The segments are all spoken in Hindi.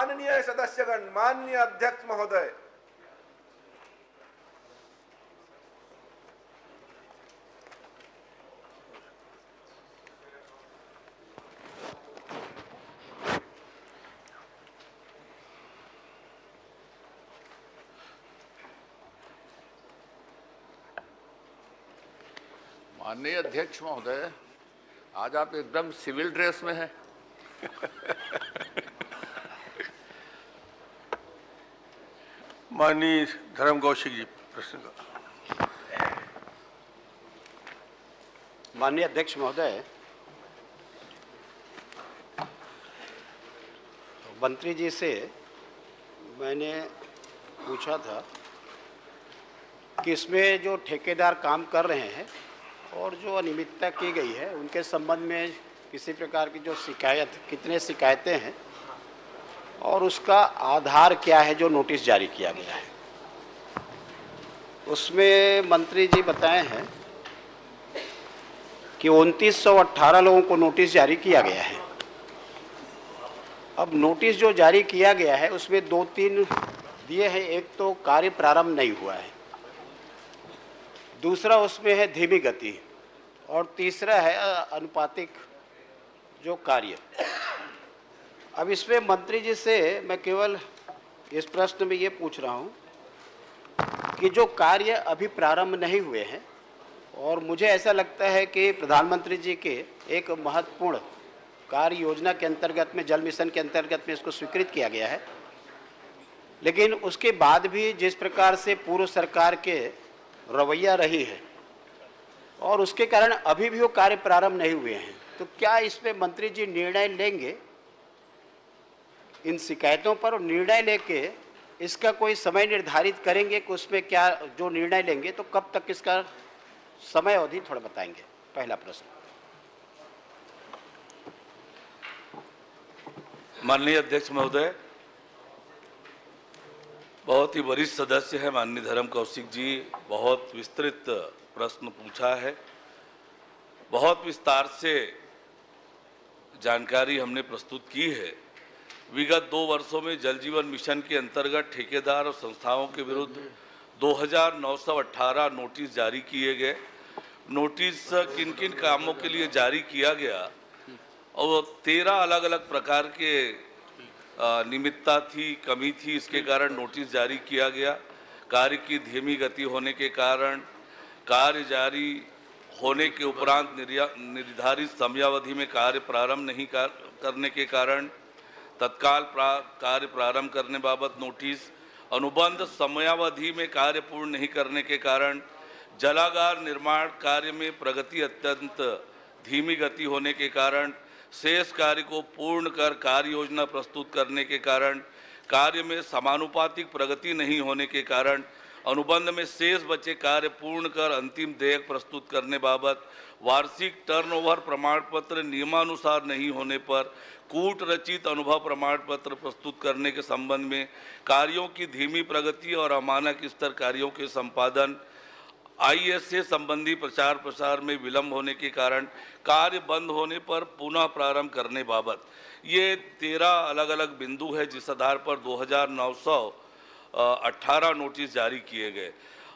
माननीय सदस्यगण, माननीय अध्यक्ष महोदय, माननीय अध्यक्ष महोदय, आज आप एकदम सिविल ड्रेस में हैं। माननीय धर्म कौशिक जी, प्रश्न का। माननीय अध्यक्ष महोदय, मंत्री जी से मैंने पूछा था कि इसमें जो ठेकेदार काम कर रहे हैं और जो अनियमितता की गई है उनके संबंध में किसी प्रकार की जो शिकायत, कितने शिकायतें हैं और उसका आधार क्या है जो नोटिस जारी किया गया है। उसमें मंत्री जी बताए हैं कि 2918 लोगों को नोटिस जारी किया गया है। अब नोटिस जो जारी किया गया है उसमें 2-3 दिए हैं। एक तो कार्य प्रारंभ नहीं हुआ है, दूसरा उसमें है धीमी गति, और तीसरा है अनुपातिक जो कार्य। अब इसमें मंत्री जी से मैं केवल इस प्रश्न में ये पूछ रहा हूँ कि जो कार्य अभी प्रारंभ नहीं हुए हैं, और मुझे ऐसा लगता है कि प्रधानमंत्री जी के एक महत्वपूर्ण कार्य योजना के अंतर्गत में, जल मिशन के अंतर्गत में इसको स्वीकृत किया गया है, लेकिन उसके बाद भी जिस प्रकार से पूर्व सरकार के रवैया रही है और उसके कारण अभी भी वो कार्य प्रारंभ नहीं हुए हैं, तो क्या इसमें मंत्री जी निर्णय लेंगे इन शिकायतों पर, और निर्णय लेके इसका कोई समय निर्धारित करेंगे कि उसमें क्या जो निर्णय लेंगे तो कब तक इसका समय अवधि थोड़ा बताएंगे। पहला प्रश्न। माननीय अध्यक्ष महोदय, बहुत ही वरिष्ठ सदस्य है माननीय धर्म कौशिक जी, बहुत विस्तृत प्रश्न पूछा है। बहुत विस्तार से जानकारी हमने प्रस्तुत की है। विगत 2 वर्षों में जल जीवन मिशन के अंतर्गत ठेकेदार और संस्थाओं के विरुद्ध 2918 नोटिस जारी किए गए। नोटिस किन किन कामों के लिए जारी किया गया और 13 अलग अलग प्रकार के निमित्ता थी, कमी थी, इसके कारण नोटिस जारी किया गया। कार्य की धीमी गति होने के कारण, कार्य जारी होने के उपरांत निर्धारित समयावधि में कार्य प्रारंभ नहीं करने के कारण, तत्काल कार्य प्रारंभ करने बाबत नोटिस, अनुबंध समयावधि में कार्य पूर्ण नहीं करने के कारण, जलागार निर्माण कार्य में प्रगति अत्यंत धीमी गति होने के कारण, शेष कार्य को पूर्ण कर कार्य योजना प्रस्तुत करने के कारण, कार्य में समानुपातिक प्रगति नहीं होने के कारण, अनुबंध में शेष बचे कार्य पूर्ण कर अंतिम देयक प्रस्तुत करने बाबत, वार्षिक टर्नओवर प्रमाण पत्र नियमानुसार नहीं होने पर कूट रचित अनुभव प्रमाण पत्र प्रस्तुत करने के संबंध में, कार्यों की धीमी प्रगति और अमानक स्तर कार्यों के संपादन, ISA संबंधी प्रचार प्रसार में विलंब होने के कारण, कार्य बंद होने पर पुनः प्रारंभ करने बाबत, ये 13 अलग अलग बिंदु है जिस आधार पर 2918 नोटिस जारी किए गए।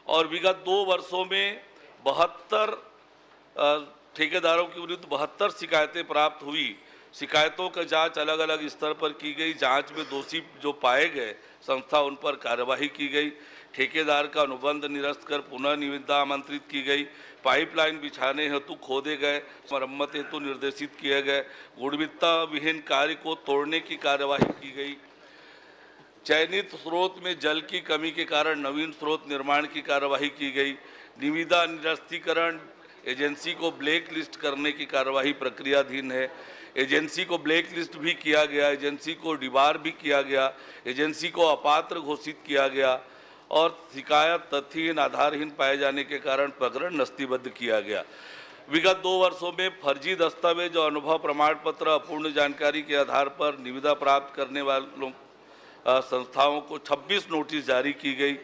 और विगत 2 वर्षों में 72 ठेकेदारों के विरुद्ध 72 शिकायतें प्राप्त हुई। शिकायतों का जांच अलग अलग स्तर पर की गई। जांच में दोषी जो पाए गए संस्था उन पर कार्यवाही की गई। ठेकेदार का अनुबंध निरस्त कर पुनः निविदा आमंत्रित की गई। पाइपलाइन बिछाने हेतु खोदे गए, मरम्मत हेतु निर्देशित किए गए। गुणवत्ता विहीन कार्य को तोड़ने की कार्यवाही की गई। चयनित स्रोत में जल की कमी के कारण नवीन स्रोत निर्माण की कार्यवाही की गई। निविदा निरस्तीकरण, एजेंसी को ब्लैक लिस्ट करने की कार्यवाही प्रक्रियाधीन है। एजेंसी को ब्लैक लिस्ट भी किया गया, एजेंसी को डिबार भी किया गया, एजेंसी को अपात्र घोषित किया गया और शिकायत तथ्यहीन आधारहीन पाए जाने के कारण प्रकरण नस्तीबद्ध किया गया। विगत 2 वर्षों में फर्जी दस्तावेज और अनुभव प्रमाण पत्र, अपूर्ण जानकारी के आधार पर निविदा प्राप्त करने वालों संस्थाओं को 26 नोटिस जारी की गई।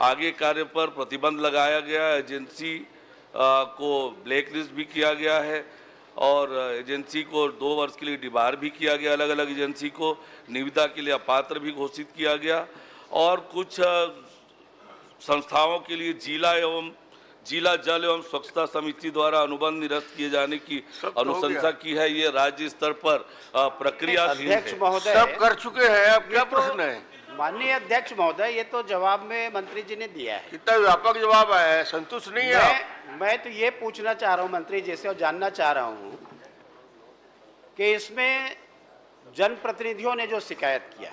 आगे कार्य पर प्रतिबंध लगाया गया। एजेंसी को ब्लैक लिस्ट भी किया गया है। और एजेंसी को 2 वर्ष के लिए डिबार भी किया गया, अलग अलग एजेंसी को निविदा के लिए अपात्र भी घोषित किया गया और कुछ संस्थाओं के लिए जिला जल एवं स्वच्छता समिति द्वारा अनुबंध निरस्त किए जाने की अनुशंसा की है। ये राज्य स्तर पर प्रक्रिया अध्यक्ष महोदय सब कर चुके हैं, अब क्या प्रश्न है? माननीय अध्यक्ष महोदय, ये तो जवाब में मंत्री जी ने दिया है। कितना व्यापक जवाब आया है, संतुष्ट नहीं है आप? मैं तो ये पूछना चाह रहा हूँ मंत्री जी से और जानना चाह रहा हूँ कि इसमें जनप्रतिनिधियों ने जो शिकायत किया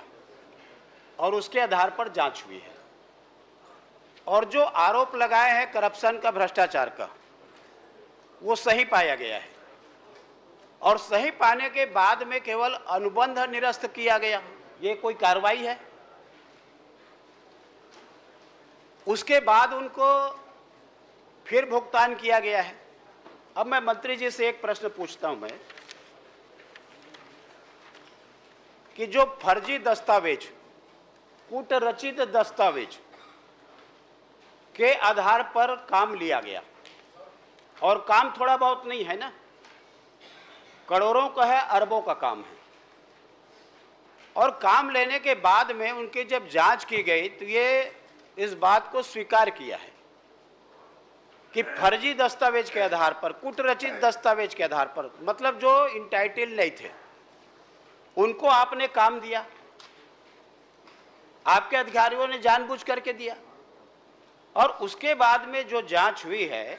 और उसके आधार पर जांच हुई है और जो आरोप लगाए हैं करप्शन का, भ्रष्टाचार का, वो सही पाया गया है और सही पाने के बाद में केवल अनुबंध निरस्त किया गया, ये कोई कार्रवाई है? उसके बाद उनको फिर भुगतान किया गया है। अब मैं मंत्री जी से एक प्रश्न पूछता हूं मैं कि जो फर्जी दस्तावेज, कूटरचित दस्तावेज के आधार पर काम लिया गया और काम थोड़ा बहुत नहीं है ना, करोड़ों का है, अरबों का काम है और काम लेने के बाद में उनकी जब जांच की गई तो ये इस बात को स्वीकार किया है कि फर्जी दस्तावेज के आधार पर, कूटरचित दस्तावेज के आधार पर, मतलब जो इंटाइटल नहीं थे उनको आपने काम दिया, आपके अधिकारियों ने जानबूझ करके दिया और उसके बाद में जो जांच हुई है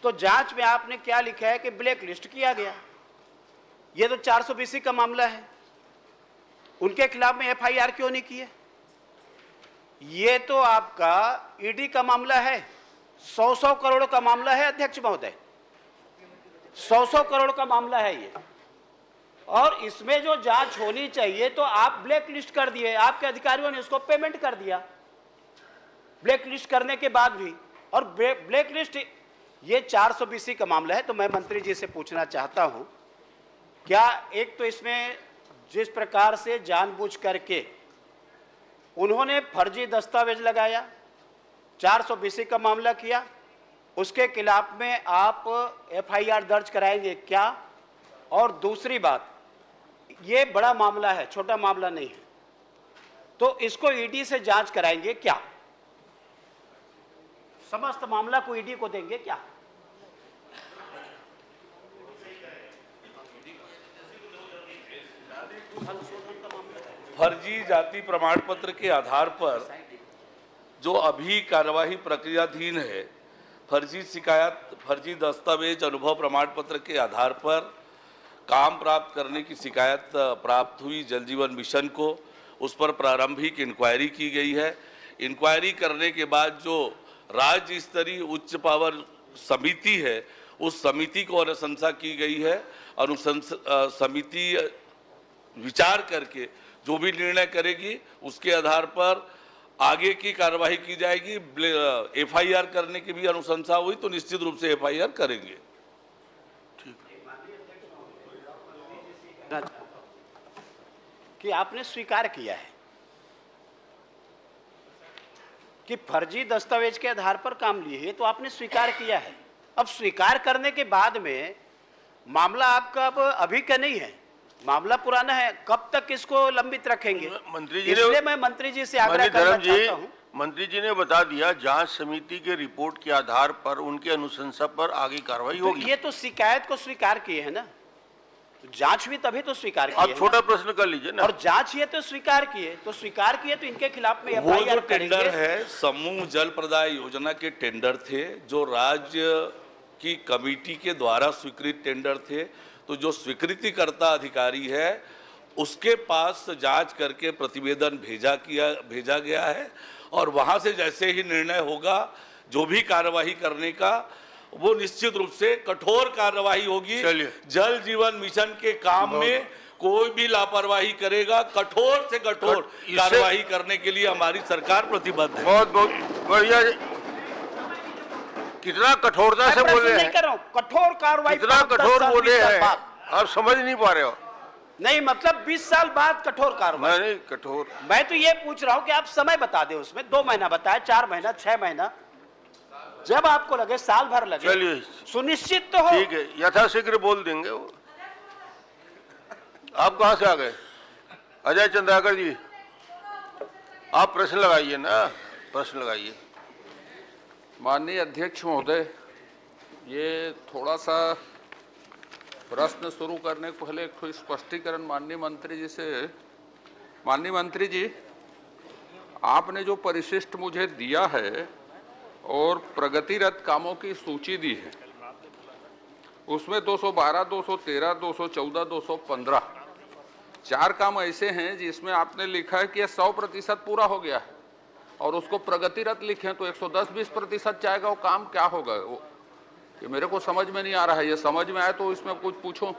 तो जांच में आपने क्या लिखा है कि ब्लैक लिस्ट किया गया। ये तो 420 का मामला है, उनके खिलाफ में एफआईआर क्यों नहीं की है? ये तो आपका ईडी का मामला है, 100 करोड़ का मामला है अध्यक्ष महोदय, 100 करोड़ का मामला है ये और इसमें जो जांच होनी चाहिए तो आप ब्लैक लिस्ट कर दिए, आपके अधिकारियों ने उसको पेमेंट कर दिया ब्लैक लिस्ट करने के बाद भी। और ब्लैक लिस्ट ये 420 का मामला है। तो मैं मंत्री जी से पूछना चाहता हूं, क्या एक तो इसमें जिस प्रकार से जानबूझ करके उन्होंने फर्जी दस्तावेज लगाया, 420 का मामला किया, उसके खिलाफ में आप एफआईआर दर्ज कराएंगे क्या? और दूसरी बात, ये बड़ा मामला है, छोटा मामला नहीं है, तो इसको ईडी से जांच कराएंगे क्या? समस्त मामला को ईडी को देंगे क्या? फर्जी जाति प्रमाण पत्र के आधार पर जो अभी कार्यवाही प्रक्रियाधीन है, फर्जी शिकायत, फर्जी दस्तावेज, अनुभव प्रमाण पत्र के आधार पर काम प्राप्त करने की शिकायत प्राप्त हुई जल जीवन मिशन को, उस पर प्रारंभिक इंक्वायरी की गई है। इंक्वायरी करने के बाद जो राज्य स्तरीय उच्च पावर समिति है, उस समिति को अनुशंसा की गई है। समिति विचार करके जो भी निर्णय करेगी उसके आधार पर आगे की कार्यवाही की जाएगी। एफआईआर करने की भी अनुशंसा हुई तो निश्चित रूप से एफआईआर करेंगे। कि आपने स्वीकार किया है कि फर्जी दस्तावेज के आधार पर काम लिए है, तो आपने स्वीकार किया है। अब स्वीकार करने के बाद में मामला आपका अब अभी का नहीं है, मामला पुराना है, कब तक इसको लंबित रखेंगे? मंत्री जी इसलिए मैं मंत्री जी से आग्रह करना चाहता हूं। मंत्री जी ने बता दिया जांच समिति के रिपोर्ट के आधार पर उनकी अनुशंसा पर आगे कार्रवाई तो होगी। ये तो शिकायत को स्वीकार किए है ना, तो जांच हुई तभी तो स्वीकार किए। आप छोटा प्रश्न कर लीजिए ना। और जांच ये तो स्वीकार किए, तो स्वीकार किए तो इनके खिलाफ में वो जो एफआईआर टेंडर करेंगे। है, समूह जल प्रदाय योजना के टेंडर थे, जो राज्य की कमेटी के द्वारा स्वीकृत टेंडर थे। तो जो स्वीकृतिकर्ता अधिकारी है उसके पास जांच करके प्रतिवेदन भेजा गया है और वहां से जैसे ही निर्णय होगा जो भी कार्यवाही करने का, वो निश्चित रूप से कठोर कार्यवाही होगी। जल जीवन मिशन के काम में कोई भी लापरवाही करेगा, कठोर से कठोर कार्यवाही करने के लिए हमारी सरकार प्रतिबद्ध है। बहुत बहुत बढ़िया। कितना कठोरता से बोले हैं, कठोर कार्रवाई, कितना कठोर बोले हैं, आप समझ नहीं पा रहे हो। नहीं मतलब 20 साल बाद कठोर कार्रवाई। नहीं कठोर, मैं तो ये पूछ रहा हूं कि आप समय बता दें, उसमें 2 महीना बताया, 4 महीना, 6 महीना, जब आपको लगे, साल भर लगे, चलिए सुनिश्चित तो हो। ठीक है, यथाशीघ्र बोल देंगे वो। आप कहां से आ गए? अजय चंद्राकर जी, आप प्रश्न लगाइए ना, प्रश्न लगाइए। माननीय अध्यक्ष महोदय, ये थोड़ा सा प्रश्न शुरू करने के पहले एक स्पष्टीकरण माननीय मंत्री जी से। माननीय मंत्री जी, आपने जो परिशिष्ट मुझे दिया है और प्रगतिरत कामों की सूची दी है, उसमें 212, 213, 214, 215 4 काम ऐसे हैं जिसमें आपने लिखा है कि यह 100% पूरा हो गया है, और उसको प्रगतिरत लिखे तो 110-20% जाएगा। वो काम क्या होगा? वो ये मेरे को समझ में नहीं आ रहा है। ये समझ में आए तो इसमें कुछ पूछो।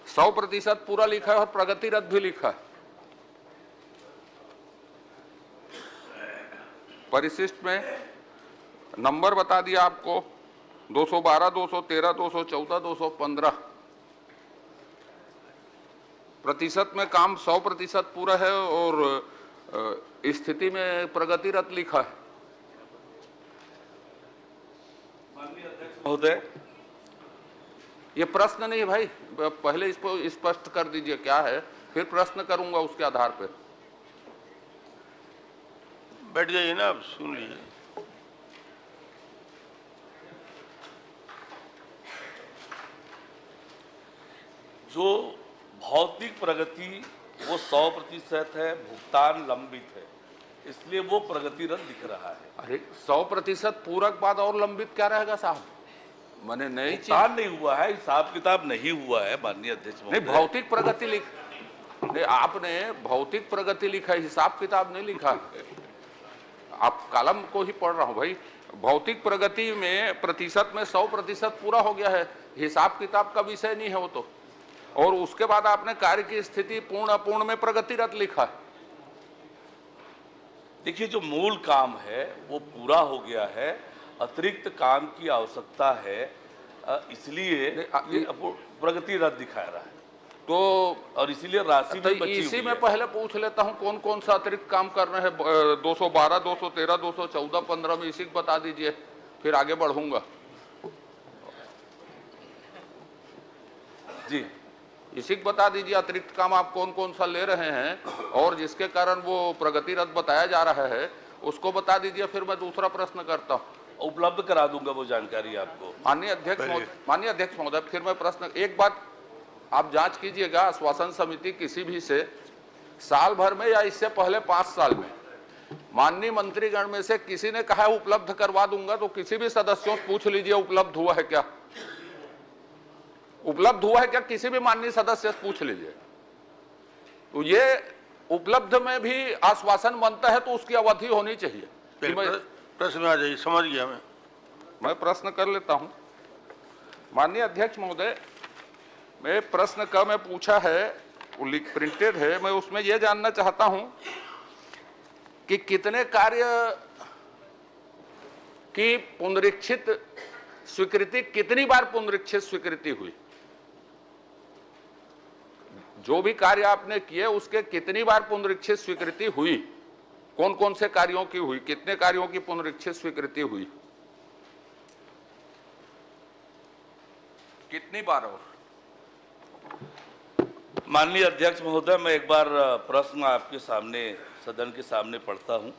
100% पूरा लिखा है और प्रगतिरत भी लिखा है। परिशिष्ट में नंबर बता दिया आपको, 212, 213, 214, 215। प्रतिशत में काम 100% पूरा है और स्थिति में प्रगतिरत लिखा है। महोदय, ये प्रश्न नहीं भाई, पहले इसको स्पष्ट कर दीजिए क्या है, फिर प्रश्न करूंगा उसके आधार पर। बैठ जाइए ना, आप सुन लीजिए। जो भौतिक प्रगति वो 100% है, भुगतान लंबित है, इसलिए वो प्रगतिरत दिख रहा है। अरे 100% पूरक बाद और लंबित क्या रहेगा साहब? मैंने नई चीज भुगतान नहीं हुआ है, हिसाब किताब नहीं हुआ है माननीय अध्यक्ष नहीं, महोदय। भौतिक प्रगति नहीं, आपने भौतिक प्रगति लिखा है, हिसाब किताब नहीं लिखा है। आप कॉलम को ही पढ़ रहा हूं भाई। भौतिक प्रगति में प्रतिशत में 100% पूरा हो गया है, हिसाब किताब का विषय नहीं है वो तो। और उसके बाद आपने कार्य की स्थिति पूर्ण अपूर्ण में प्रगतिरत लिखा है। देखिए, जो मूल काम है वो पूरा हो गया है, अतिरिक्त काम की आवश्यकता है, इसलिए ये प्रगतिरत दिखा रहा है। तो और इसीलिए राशि तो भी बची इसी हुई में है। पहले पूछ लेता हूं कौन कौन सा अतिरिक्त काम कर रहे हैं। 212, 213, 214, 15 में इसी को बता दीजिए, फिर आगे बढ़ूंगा। जी, इसी को बता दीजिए अतिरिक्त काम आप कौन कौन सा ले रहे हैं, और जिसके कारण वो प्रगतिरत बताया जा रहा है उसको बता दीजिए, फिर मैं दूसरा प्रश्न करता हूं। उपलब्ध करा दूंगा वो जानकारी आपको। माननीय अध्यक्ष महोदय, फिर मैं प्रश्न, एक बात आप जांच कीजिएगा, आश्वासन समिति किसी भी से साल भर में या इससे पहले 5 साल में माननीय मंत्रीगण में से किसी ने कहा उपलब्ध करवा दूंगा, तो किसी भी सदस्यों से पूछ लीजिए उपलब्ध हुआ है क्या? उपलब्ध हुआ है क्या? किसी भी माननीय सदस्य से पूछ लीजिए। तो ये उपलब्ध में भी आश्वासन बनता है तो उसकी अवधि होनी चाहिए। प्रश्न में आ जाइए, समझ गया मैं प्रश्न कर लेता हूं। माननीय अध्यक्ष महोदय, मैं प्रश्न का मैं पूछा है, प्रिंटेड है, मैं उसमें यह जानना चाहता हूं कि कितने कार्य की पुनरीक्षित स्वीकृति, कितनी बार पुनरीक्षित स्वीकृति हुई? जो भी कार्य आपने किए उसके कितनी बार पुनरीक्षित स्वीकृति हुई? कौन कौन से कार्यों की हुई? कितने कार्यों की पुनरीक्षित स्वीकृति हुई? कितनी बार? और माननीय अध्यक्ष महोदय, मैं एक बार प्रश्न आपके सामने, सदन के सामने पढ़ता हूं।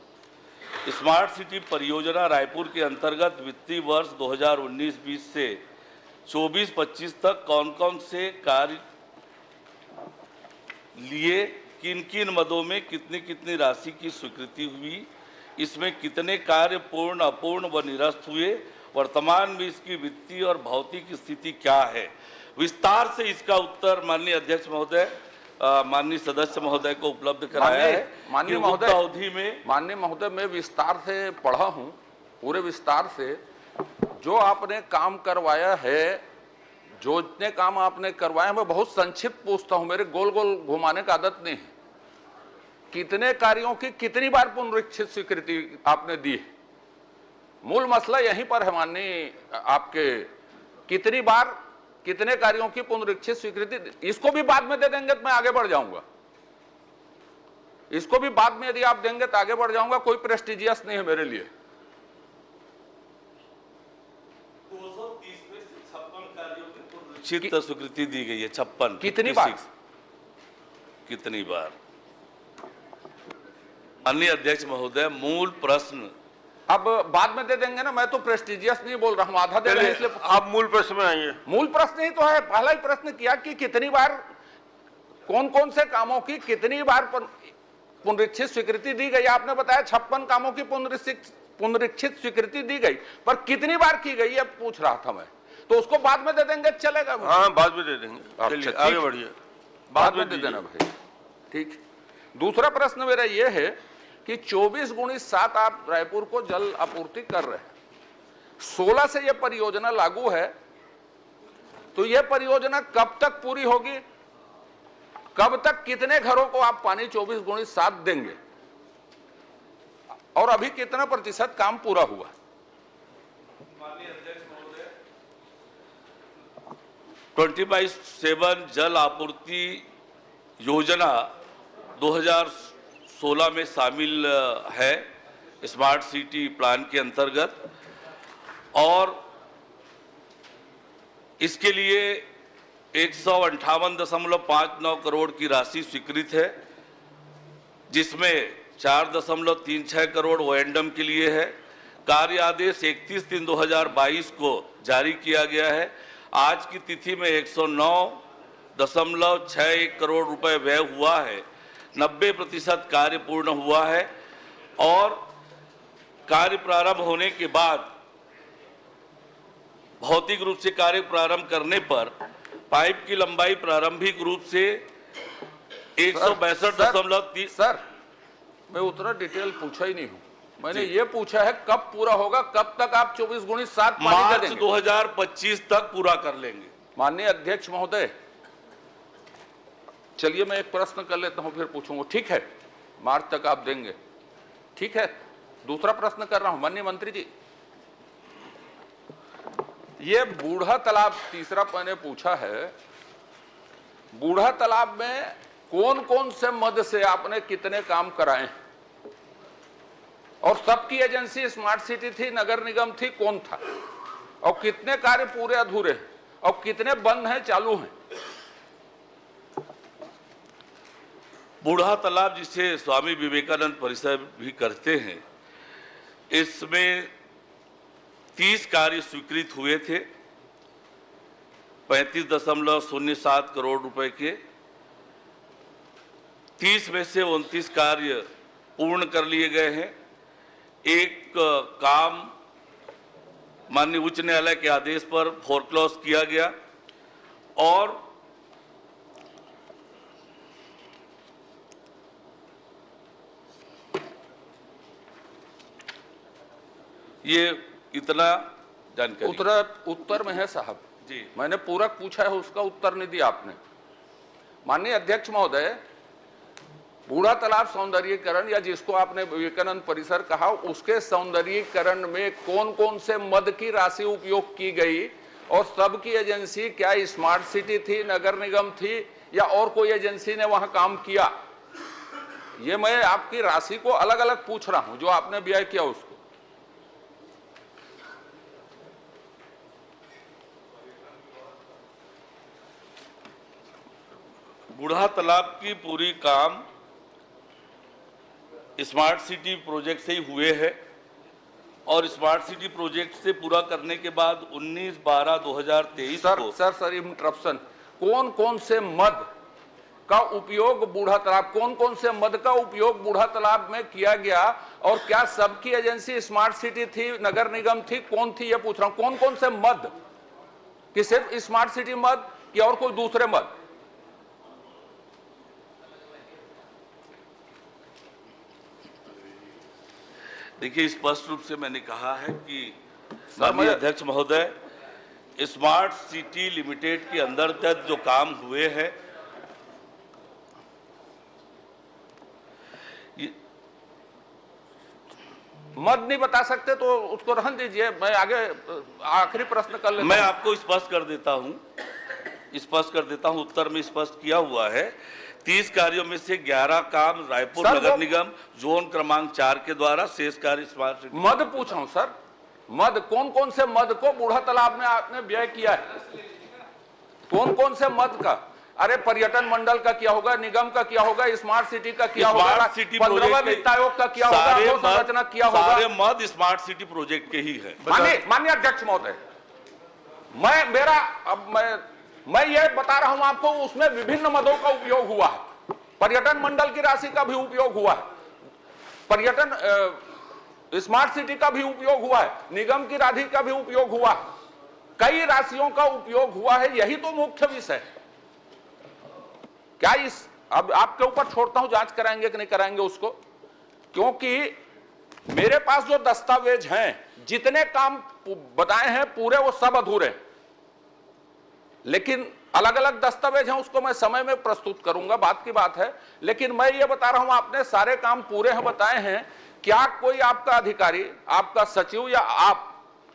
स्मार्ट सिटी परियोजना रायपुर के अंतर्गत वित्तीय वर्ष 2019-20 से 24-25 तक कौन कौन से कार्य लिए, किन किन मदों में कितनी कितनी राशि की स्वीकृति हुई, इसमें कितने कार्य पूर्ण, अपूर्ण व निरस्त हुए, वर्तमान में इसकी वित्तीय और भौतिक स्थिति क्या है? विस्तार से इसका उत्तर माननीय अध्यक्ष महोदय, माननीय सदस्य महोदय को उपलब्ध कराया है। माननीय महोदय, अवधि में माननीय महोदय, मैं विस्तार से पढ़ा हूं, पूरे विस्तार से। जो आपने काम करवाया है, जो जितने काम आपने करवाए, मैं बहुत संक्षिप्त पूछता हूं, मेरे गोल गोल घुमाने का आदत नहीं है। कितने कार्यों की कितनी बार पुनरीक्षित स्वीकृति आपने दी? मूल मसला यहीं पर है माननीय, आपके कितनी बार कितने कार्यों की पुनरीक्षित स्वीकृति? इसको भी बाद में दे देंगे तो मैं आगे बढ़ जाऊंगा। इसको भी बाद में यदि आप देंगे तो आगे बढ़ जाऊंगा, कोई प्रेस्टिजियस नहीं है मेरे लिए। निश्चित स्वीकृति दी गई है 56। कितनी बार? कितनी बार? अन्य अध्यक्ष महोदय, मूल प्रश्न अब बाद में दे देंगे ना, मैं तो प्रेस्टिजियस नहीं बोल रहा हूं, आधा दे रहे हैं इसलिए। आप मूल प्रश्न में आइए। मूल प्रश्न ही तो है, पहला ही प्रश्न किया कि कितनी बार, कौन कौन से कामों की कितनी बार पुनरीक्षित स्वीकृति दी गई। आपने बताया 56 कामों की पुनरीक्षित स्वीकृति दी गई, पर कितनी बार की गई ये पूछ रहा था मैं, तो उसको बाद में दे देंगे, चलेगा? हाँ, बाद में दे देंगे। चलिए अच्छा, आगे बढ़िए, बाद में दे देना भाई, ठीक। दूसरा प्रश्न मेरा यह है कि 24x7 आप रायपुर को जल आपूर्ति कर रहे हैं, 16 से यह परियोजना लागू है, तो यह परियोजना कब तक पूरी होगी? कब तक कितने घरों को आप पानी 24x7 देंगे, और अभी कितना प्रतिशत काम पूरा हुआ? 24/7 जल आपूर्ति योजना 2016 में शामिल है स्मार्ट सिटी प्लान के अंतर्गत, और इसके लिए 158.59 करोड़ की राशि स्वीकृत है, जिसमें 4.36 करोड़ ओएंडम के लिए है। कार्य आदेश 31/3/2022 को जारी किया गया है। आज की तिथि में 109.61 करोड़ रुपए व्यय हुआ है, 90% कार्य पूर्ण हुआ है, और कार्य प्रारंभ होने के बाद भौतिक रूप से कार्य प्रारंभ करने पर पाइप की लंबाई प्रारंभिक रूप से 162.30। सर, मैं उतना डिटेल पूछा ही नहीं हूं, मैंने ये पूछा है कब पूरा होगा, कब तक आप 24x7 पानी दे मार्च देंगे? 2025 तक पूरा कर लेंगे। माननीय अध्यक्ष महोदय, चलिए मैं एक प्रश्न कर लेता हूं, फिर पूछूंगा, ठीक है? मार्च तक आप देंगे, ठीक है। दूसरा प्रश्न कर रहा हूं, माननीय मंत्री जी, ये बूढ़ा तालाब, तीसरा मैंने पूछा है, बूढ़ा तालाब में कौन कौन से मद से आपने कितने काम कराए हैं, और सबकी एजेंसी स्मार्ट सिटी थी, नगर निगम थी, कौन था, और कितने कार्य पूरे अधूरे हैं, और कितने बंद हैं, चालू हैं? बूढ़ा तालाब, जिसे स्वामी विवेकानंद परिसर भी करते हैं, इसमें 30 कार्य स्वीकृत हुए थे 35.07 करोड़ रुपए के। 30 में से 29 कार्य पूर्ण कर लिए गए हैं। एक काम माननीय उच्च न्यायालय के आदेश पर फोरक्लोज किया गया, और ये इतना जानकारी उत्तर में है साहब जी। मैंने पूरक पूछा है, उसका उत्तर नहीं दिया आपने। माननीय अध्यक्ष महोदय, बूढ़ा तालाब सौंदर्यीकरण, या जिसको आपने विवेकानंद परिसर कहा, उसके सौंदर्यीकरण में कौन कौन से मद की राशि उपयोग की गई, और सबकी एजेंसी क्या स्मार्ट सिटी थी, नगर निगम थी, या और कोई एजेंसी ने वहां काम किया? ये मैं आपकी राशि को अलग अलग पूछ रहा हूं, जो आपने व्यय किया उसको। बूढ़ा तालाब की पूरी काम स्मार्ट सिटी प्रोजेक्ट से ही हुए हैं, और स्मार्ट सिटी प्रोजेक्ट से पूरा करने के बाद 19/12/2023 को सर इंटरप्शन, कौन कौन से मद का उपयोग बूढ़ा तालाब, कौन कौन से मद का उपयोग बूढ़ा तालाब में किया गया, और क्या सबकी एजेंसी स्मार्ट सिटी थी, नगर निगम थी, कौन थी, ये पूछ रहा हूं। कौन कौन से मद, कि सिर्फ स्मार्ट सिटी मद, कि और कोई दूसरे मद? देखिए, स्पष्ट रूप से मैंने कहा है कि माननीय अध्यक्ष महोदय, स्मार्ट सिटी लिमिटेड के अंतर्गत जो काम हुए हैं, मद नहीं बता सकते तो उसको रहने दीजिए, मैं आगे आखिरी प्रश्न कर लेता हूं। मैं आपको स्पष्ट कर देता हूं, उत्तर में स्पष्ट किया हुआ है। 30 कार्यों में से 11 काम रायपुर नगर निगम जोन क्रमांक 4 के द्वारा, शेष कार्य स्मार्ट सिटी। मद पूछ रहा हूं सर, मद कौन कौन से मद को बूढ़ा तालाब में आपने व्यय किया है? कौन कौन से मद का? अरे पर्यटन मंडल का क्या होगा, निगम का क्या होगा, स्मार्ट सिटी का क्या होगा, स्मार्ट सिटी 15वां वित्त आयोग का क्या होगा, संरचना क्या होगा? सारे मद स्मार्ट सिटी प्रोजेक्ट के ही है। माननीय अध्यक्ष महोदय, मैं ये बता रहा हूं आपको, उसमें विभिन्न मदों का उपयोग हुआ है, पर्यटन मंडल की राशि का भी उपयोग हुआ है, पर्यटन स्मार्ट सिटी का भी उपयोग हुआ है, निगम की राशि का भी उपयोग हुआ है, कई राशियों का उपयोग हुआ है। यही तो मुख्य विषय है। क्या इस अब आपके ऊपर छोड़ता हूं, जांच कराएंगे कि नहीं कराएंगे उसको, क्योंकि मेरे पास जो दस्तावेज हैं, जितने काम बताए हैं पूरे वो सब अधूरे, लेकिन अलग अलग दस्तावेज हैं, उसको मैं समय में प्रस्तुत करूंगा, बात की बात है। लेकिन मैं ये बता रहा हूं, आपने सारे काम पूरे हैं बताए हैं, क्या कोई आपका अधिकारी, आपका सचिव या आप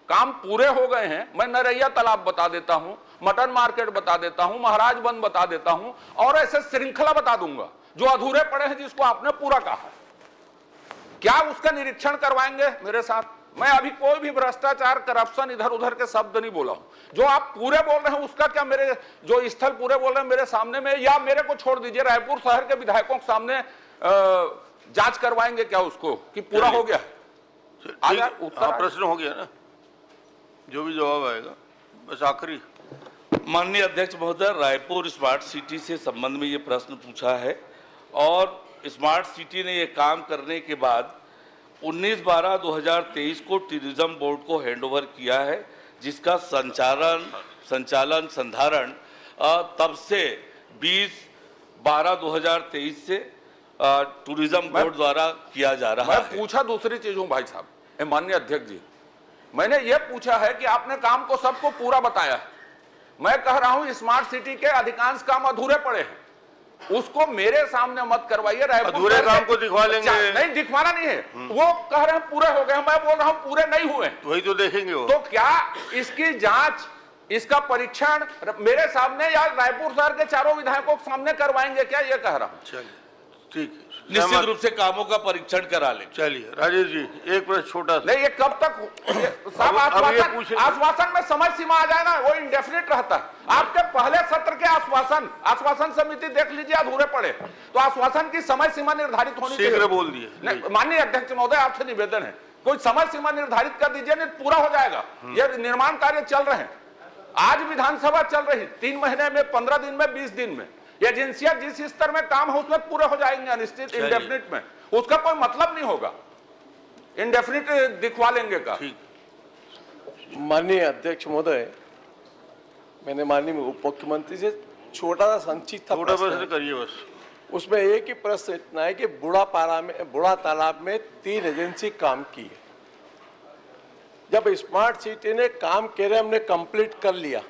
काम पूरे हो गए हैं? मैं नरैया तालाब बता देता हूं, मटन मार्केट बता देता हूं, महाराजबंद बता देता हूं, और ऐसे श्रृंखला बता दूंगा जो अधूरे पड़े हैं, जिसको आपने पूरा कहा है। क्या उसका निरीक्षण करवाएंगे मेरे साथ? मैं अभी कोई भी भ्रष्टाचार, करप्शन, इधर उधर के शब्द नहीं बोला हूं। जो आप पूरे बोल रहे हैं उसका क्या, मेरे जो स्थल पूरे बोल रहे हैं मेरे सामने में, या मेरे को छोड़ दीजिए, रायपुर शहर के विधायकों के सामने जांच करवाएंगे क्या उसको कि पूरा हो गया? प्रश्न हो गया ना, जो भी जवाब आएगा। बस आखिरी माननीय अध्यक्ष महोदय, रायपुर स्मार्ट सिटी से संबंध में ये प्रश्न पूछा है, और स्मार्ट सिटी ने ये काम करने के बाद 19/12/2023 को टूरिज्म बोर्ड को हैंडओवर किया है, जिसका संचालन संधारण तब से 20/12/2023 से टूरिज्म बोर्ड द्वारा किया जा रहा है। मैं पूछा दूसरी चीज हूं भाई साहब, माननीय अध्यक्ष जी, मैंने ये पूछा है कि आपने काम को सबको पूरा बताया है। मैं कह रहा हूं स्मार्ट सिटी के अधिकांश काम अधूरे पड़े हैं, उसको मेरे सामने मत करवाइए। अधूरे काम को दिखवा लेंगे। नहीं, दिखवाना नहीं है, वो कह रहे हैं पूरे हो गए, मैं बोल रहा हूं पूरे नहीं हुए, वही तो देखेंगे वो। तो क्या इसकी जांच, इसका परीक्षण मेरे सामने या रायपुर शहर के चारों विधायकों के सामने करवाएंगे क्या? ये कह रहा हूं। चलिए ठीक है, निश्चित रूप से कामों का परीक्षण करा ले। चलिए राजेश जी, एक प्रश्न छोटा सा। नहीं, ये कब तक साहब आश्वासन में समय सीमा आ जाए ना, वो इंडेफिनिट रहता है। आपके पहले सत्र के आश्वासन समिति देख लीजिए, अधूरे पड़े, तो आश्वासन की समय सीमा निर्धारित होनी चाहिए। शीघ्र बोल दिए। माननीय अध्यक्ष महोदय, आपसे निवेदन है, कोई समय सीमा निर्धारित कर दीजिए, नहीं पूरा हो जाएगा। ये निर्माण कार्य चल रहे हैं, आज विधानसभा चल रही, 3 महीने में, 15 दिन में, 20 दिन में एजेंसियां जिस स्तर में काम है उसमें पूरे हो जाएंगे, अनिश्चित इंडेफिनिट में, उसका कोई मतलब नहीं होगा, इंडेफिनिट दिखवा लेंगे का। माननीय अध्यक्ष महोदय, मैंने माननीय उप मुख्यमंत्री से छोटा सा संक्षिप्त प्रश्न करिए बस। उसमें एक ही प्रश्न इतना है कि बूढ़ा तालाब में 3 एजेंसी काम की है। जब स्मार्ट सिटी ने काम करे, हमने कंप्लीट कर लिया,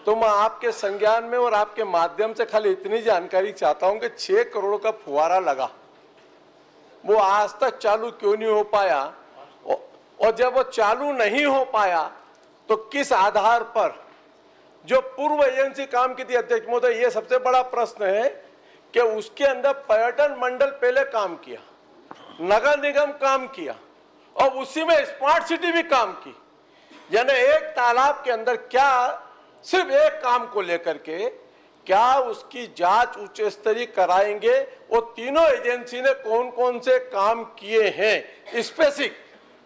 तो मैं आपके संज्ञान में और आपके माध्यम से खाली इतनी जानकारी चाहता हूं कि 6 करोड़ का फुहारा लगा, वो आज तक चालू क्यों नहीं हो पाया, और जब वो चालू नहीं हो पाया तो किस आधार पर जो पूर्व एजेंसी काम की थी? अध्यक्ष महोदय, ये सबसे बड़ा प्रश्न है कि उसके अंदर पर्यटन मंडल पहले काम किया, नगर निगम काम किया, और उसी में स्मार्ट सिटी भी काम की। यानी एक तालाब के अंदर क्या सिर्फ एक काम को लेकर के क्या उसकी जांच उच्च स्तरीय कराएंगे? वो तीनों एजेंसी ने कौन कौन से काम किए हैं स्पेसिफिक,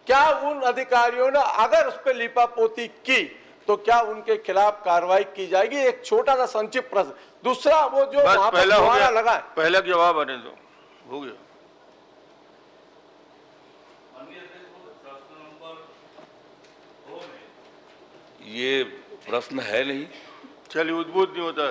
क्या उन अधिकारियों ने अगर उस पर लिपापोती की तो क्या उनके खिलाफ कार्रवाई की जाएगी? एक छोटा सा संक्षिप्त प्रश्न। दूसरा, वो जो वहां पर फुहारा लगा है, पहला जवाब आने दो, हो गया। ये प्रश्न है नहीं, चलिए उद्भूत नहीं होता।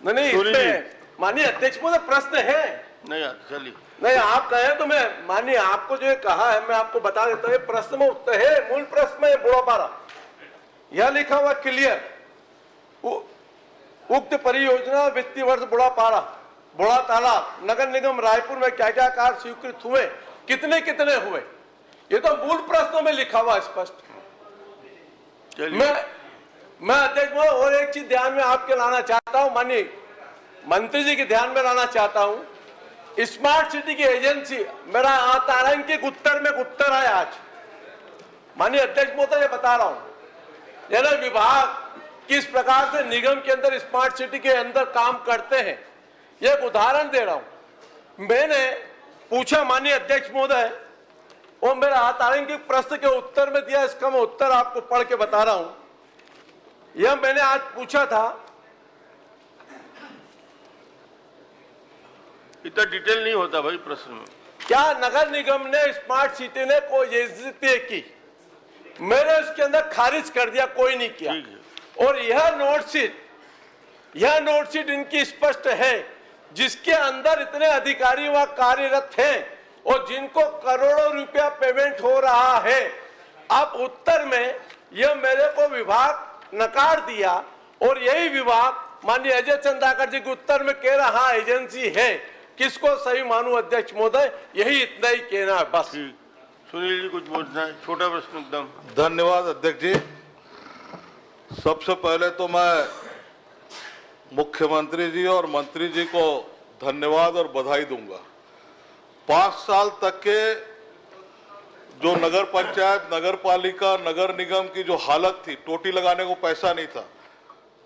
नहीं, इसमें माननीय अध्यक्ष महोदय प्रश्न है। नहीं, चलिए नहीं, आप कहें तो मैं माननीय आपको जो कहा है मैं आपको बता देता हूँ। प्रश्न में उत्तर है, मूल प्रश्न में बुढ़ापारा यह लिखा हुआ क्लियर, उक्त परियोजना वित्तीय वर्ष बुढ़ापारा, बुढ़ा तालाब, नगर निगम रायपुर में क्या क्या कार्य स्वीकृत हुए, कितने कितने हुए, ये तो मूल प्रश्नों में लिखा हुआ स्पष्ट। मैं अध्यक्ष और एक चीज ध्यान में आपके लाना चाहता हूं, माननीय मंत्री जी के ध्यान में लाना चाहता हूं। स्मार्ट सिटी की एजेंसी, मेरा तारांकिक उत्तर में उत्तर है आज, माननीय अध्यक्ष महोदय ये बता रहा हूं। यानी विभाग किस प्रकार से निगम के अंदर स्मार्ट सिटी के अंदर काम करते हैं। एक उदाहरण दे रहा हूं। मैंने पूछा माननीय अध्यक्ष महोदय, वो मेरा आतारांकिक प्रश्न के उत्तर में दिया, इसका मैं उत्तर आपको पढ़ के बता रहा हूं। यह मैंने आज पूछा था, इतना डिटेल नहीं होता भाई प्रश्न में। क्या नगर निगम ने स्मार्ट सिटी ने कोई एजेंसी तय की? मैंने उसके अंदर खारिज कर दिया, कोई नहीं किया। और यह नोटशीट इनकी स्पष्ट है, जिसके अंदर इतने अधिकारी वहां कार्यरत हैं और जिनको करोड़ों रुपया पेमेंट हो रहा है। अब उत्तर में यह मेरे को विभाग नकार दिया और यही विभाग माननीय अजय चंद्राकर जी के उत्तर में कह रहा हाँ एजेंसी है। किसको सही मानूं अध्यक्ष महोदय? यही इतना ही कहना है बस। सुनील जी कुछ बोलना है? छोटा प्रश्न एकदम। धन्यवाद अध्यक्ष जी। सबसे पहले तो मैं मुख्यमंत्री जी और मंत्री जी को धन्यवाद और बधाई दूंगा। 5 साल तक के जो नगर पंचायत, नगर पालिका, नगर निगम की जो हालत थी, टोटी लगाने को पैसा नहीं था।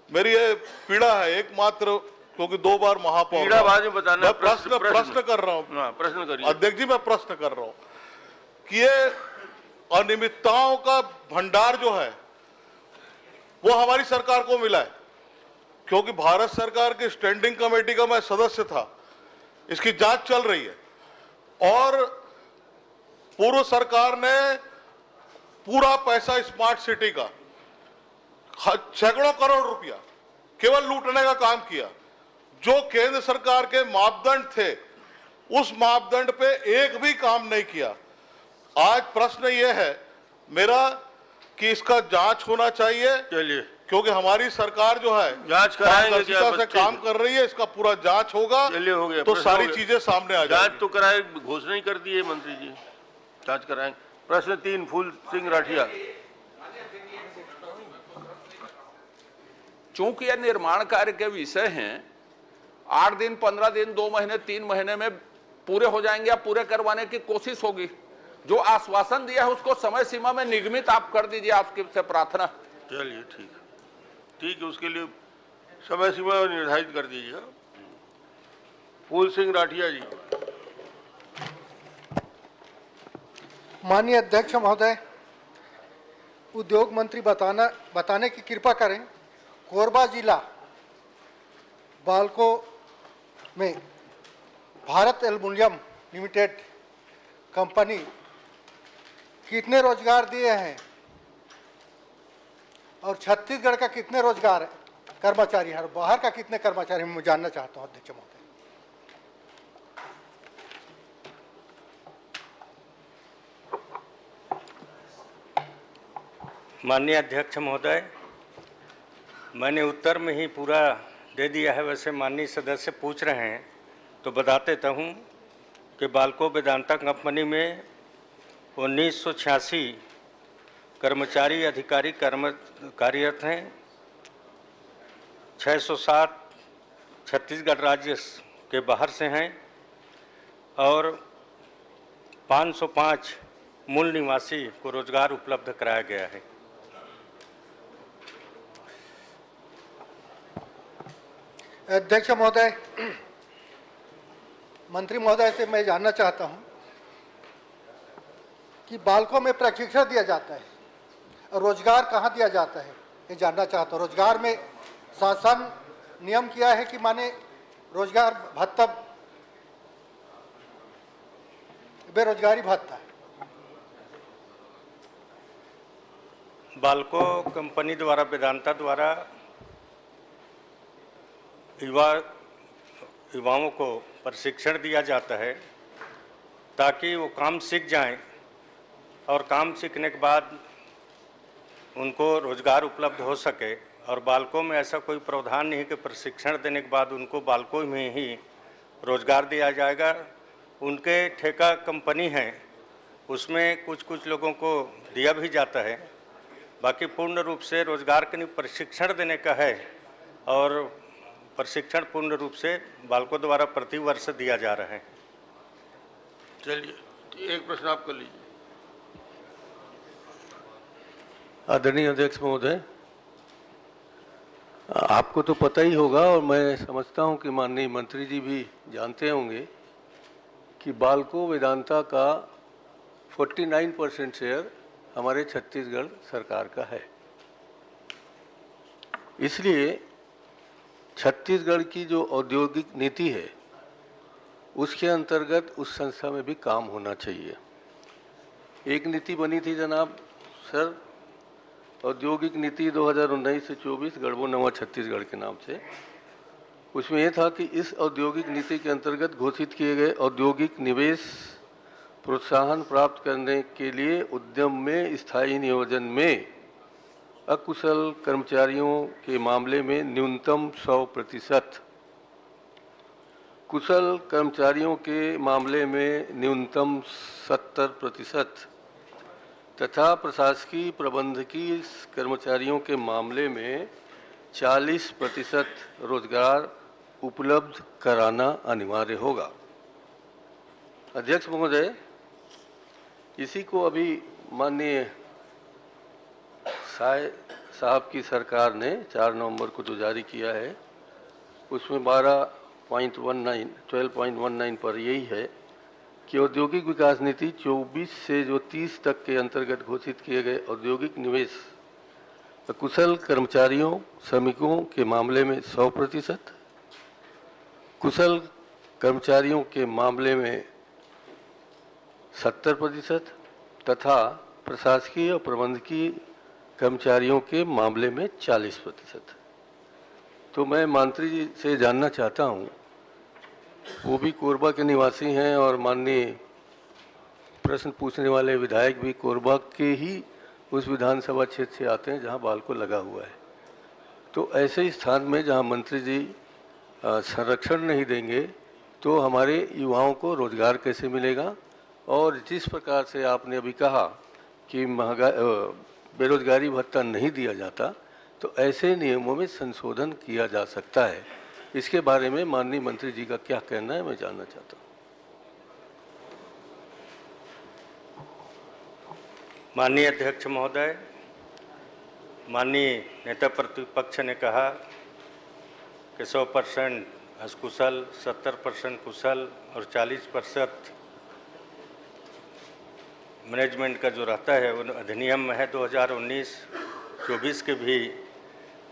मेरी ये पीड़ा है एकमात्र, क्योंकि 2 बार महापौर। पीड़ा बाद में बताना। मैं प्रश्न कर रहा हूँ। प्रश्न करिए अध्यक्ष जी। मैं प्रश्न कर रहा हूँ कि ये अनियमितताओं का भंडार जो है वो हमारी सरकार को मिला है, क्योंकि भारत सरकार की स्टैंडिंग कमेटी का मैं सदस्य था। इसकी जांच चल रही है और पूर्व सरकार ने पूरा पैसा स्मार्ट सिटी का सैकड़ों करोड़ रुपया केवल लूटने का काम किया। जो केंद्र सरकार के मापदंड थे उस मापदंड पे एक भी काम नहीं किया। आज प्रश्न यह है मेरा कि इसका जांच होना चाहिए। चलिए, क्योंकि हमारी सरकार जो है जांच कराएंगे, पारदर्शिता से काम कर रही है, इसका पूरा जांच होगा। चलिए, हो गया, तो प्रश्न सारी हो गया। चीजें सामने आ जांच जाएंगी। तो कराए, घोषणा ही कर दी है मंत्री जी, जांच कराएंगे। प्रश्न 3 फूल सिंह राठिया। चूंकि यह निर्माण कार्य के विषय हैं, 8 दिन, 15 दिन, 2 महीने, 3 महीने में पूरे हो जाएंगे या पूरे करवाने की कोशिश होगी। जो आश्वासन दिया है उसको समय सीमा में निगमित आप कर दीजिए, आपकी से प्रार्थना। चलिए, ठीक है, उसके लिए समय सीमा निर्धारित कर दीजिएगा। फूल सिंह राठिया जी। माननीय अध्यक्ष महोदय, उद्योग मंत्री बताने की कृपा करें। कोरबा जिला बाल्को में भारत एल्युमिनियम लिमिटेड कंपनी कितने रोजगार दिए हैं और छत्तीसगढ़ का कितने रोजगार कर्मचारी है और बाहर का कितने कर्मचारी, मैं जानना चाहता हूं अध्यक्ष महोदय। माननीय अध्यक्ष महोदय, मैंने उत्तर में ही पूरा दे दिया है। वैसे माननीय सदस्य पूछ रहे हैं तो बताते तो हूँ कि बाल्को वेदांता कंपनी में 1986 कर्मचारी अधिकारी कार्यरत हैं। 607 छत्तीसगढ़ राज्य के बाहर से हैं और 505 मूल निवासी को रोजगार उपलब्ध कराया गया है। अध्यक्ष महोदय, मंत्री महोदय से मैं जानना चाहता हूं कि बाल्को में प्रशिक्षण दिया जाता है और रोजगार कहां दिया जाता है, ये जानना चाहता हूं। रोजगार में शासन नियम किया है कि माने रोजगार भत्ता, बेरोजगारी भत्ता। बाल्को कंपनी द्वारा, वेदांता द्वारा युवाओं को प्रशिक्षण दिया जाता है ताकि वो काम सीख जाएं और काम सीखने के बाद उनको रोजगार उपलब्ध हो सके। और बाल्को में ऐसा कोई प्रावधान नहीं कि प्रशिक्षण देने के बाद उनको बाल्को में ही रोजगार दिया जाएगा। उनके ठेका कंपनी है, उसमें कुछ लोगों को दिया भी जाता है, बाकी पूर्ण रूप से रोजगार के लिए प्रशिक्षण देने का है और प्रशिक्षण पूर्ण रूप से बाल्को द्वारा प्रति वर्ष दिया जा रहा है। चलिए, एक प्रश्न आप कर लीजिए। आदरणीय अध्यक्ष महोदय, आपको तो पता ही होगा और मैं समझता हूं कि माननीय मंत्री जी भी जानते होंगे कि बाल्को वेदांता का 49% शेयर हमारे छत्तीसगढ़ सरकार का है। इसलिए छत्तीसगढ़ की जो औद्योगिक नीति है उसके अंतर्गत उस संस्था में भी काम होना चाहिए। एक नीति बनी थी जनाब सर, औद्योगिक नीति 2019 से 24 गढ़बो नवा छत्तीसगढ़ के नाम से। उसमें यह था कि इस औद्योगिक नीति के अंतर्गत घोषित किए गए औद्योगिक निवेश प्रोत्साहन प्राप्त करने के लिए उद्यम में स्थायी नियोजन में अकुशल कर्मचारियों के मामले में न्यूनतम 100%, कुशल कर्मचारियों के मामले में न्यूनतम 70% तथा प्रशासकीय प्रबंधकीय कर्मचारियों के मामले में 40% रोजगार उपलब्ध कराना अनिवार्य होगा। अध्यक्ष महोदय, इसी को अभी माननीय साहब की सरकार ने 4 नवंबर को जो जारी किया है उसमें 12.19 पर यही है कि औद्योगिक विकास नीति 24 से जो 30 तक के अंतर्गत घोषित किए गए औद्योगिक निवेश कुशल कर्मचारियों श्रमिकों के मामले में 100%, कुशल कर्मचारियों के मामले में 70% तथा प्रशासकीय और प्रबंधकीय कर्मचारियों के मामले में 40%। तो मैं मंत्री जी से जानना चाहता हूं, वो भी कोरबा के निवासी हैं और माननीय प्रश्न पूछने वाले विधायक भी कोरबा के ही उस विधानसभा क्षेत्र से आते हैं जहां बाल्को लगा हुआ है। तो ऐसे स्थान में जहां मंत्री जी संरक्षण नहीं देंगे तो हमारे युवाओं को रोजगार कैसे मिलेगा? और जिस प्रकार से आपने अभी कहा कि बेरोजगारी भत्ता नहीं दिया जाता, तो ऐसे नियमों में संशोधन किया जा सकता है। इसके बारे में माननीय मंत्री जी का क्या कहना है, मैं जानना चाहता हूँ। माननीय अध्यक्ष महोदय, माननीय नेता प्रतिपक्ष ने कहा कि 100% अकुशल, 70% कुशल और 40% मैनेजमेंट का जो रहता है वो अधिनियम में है। 2019-24 के भी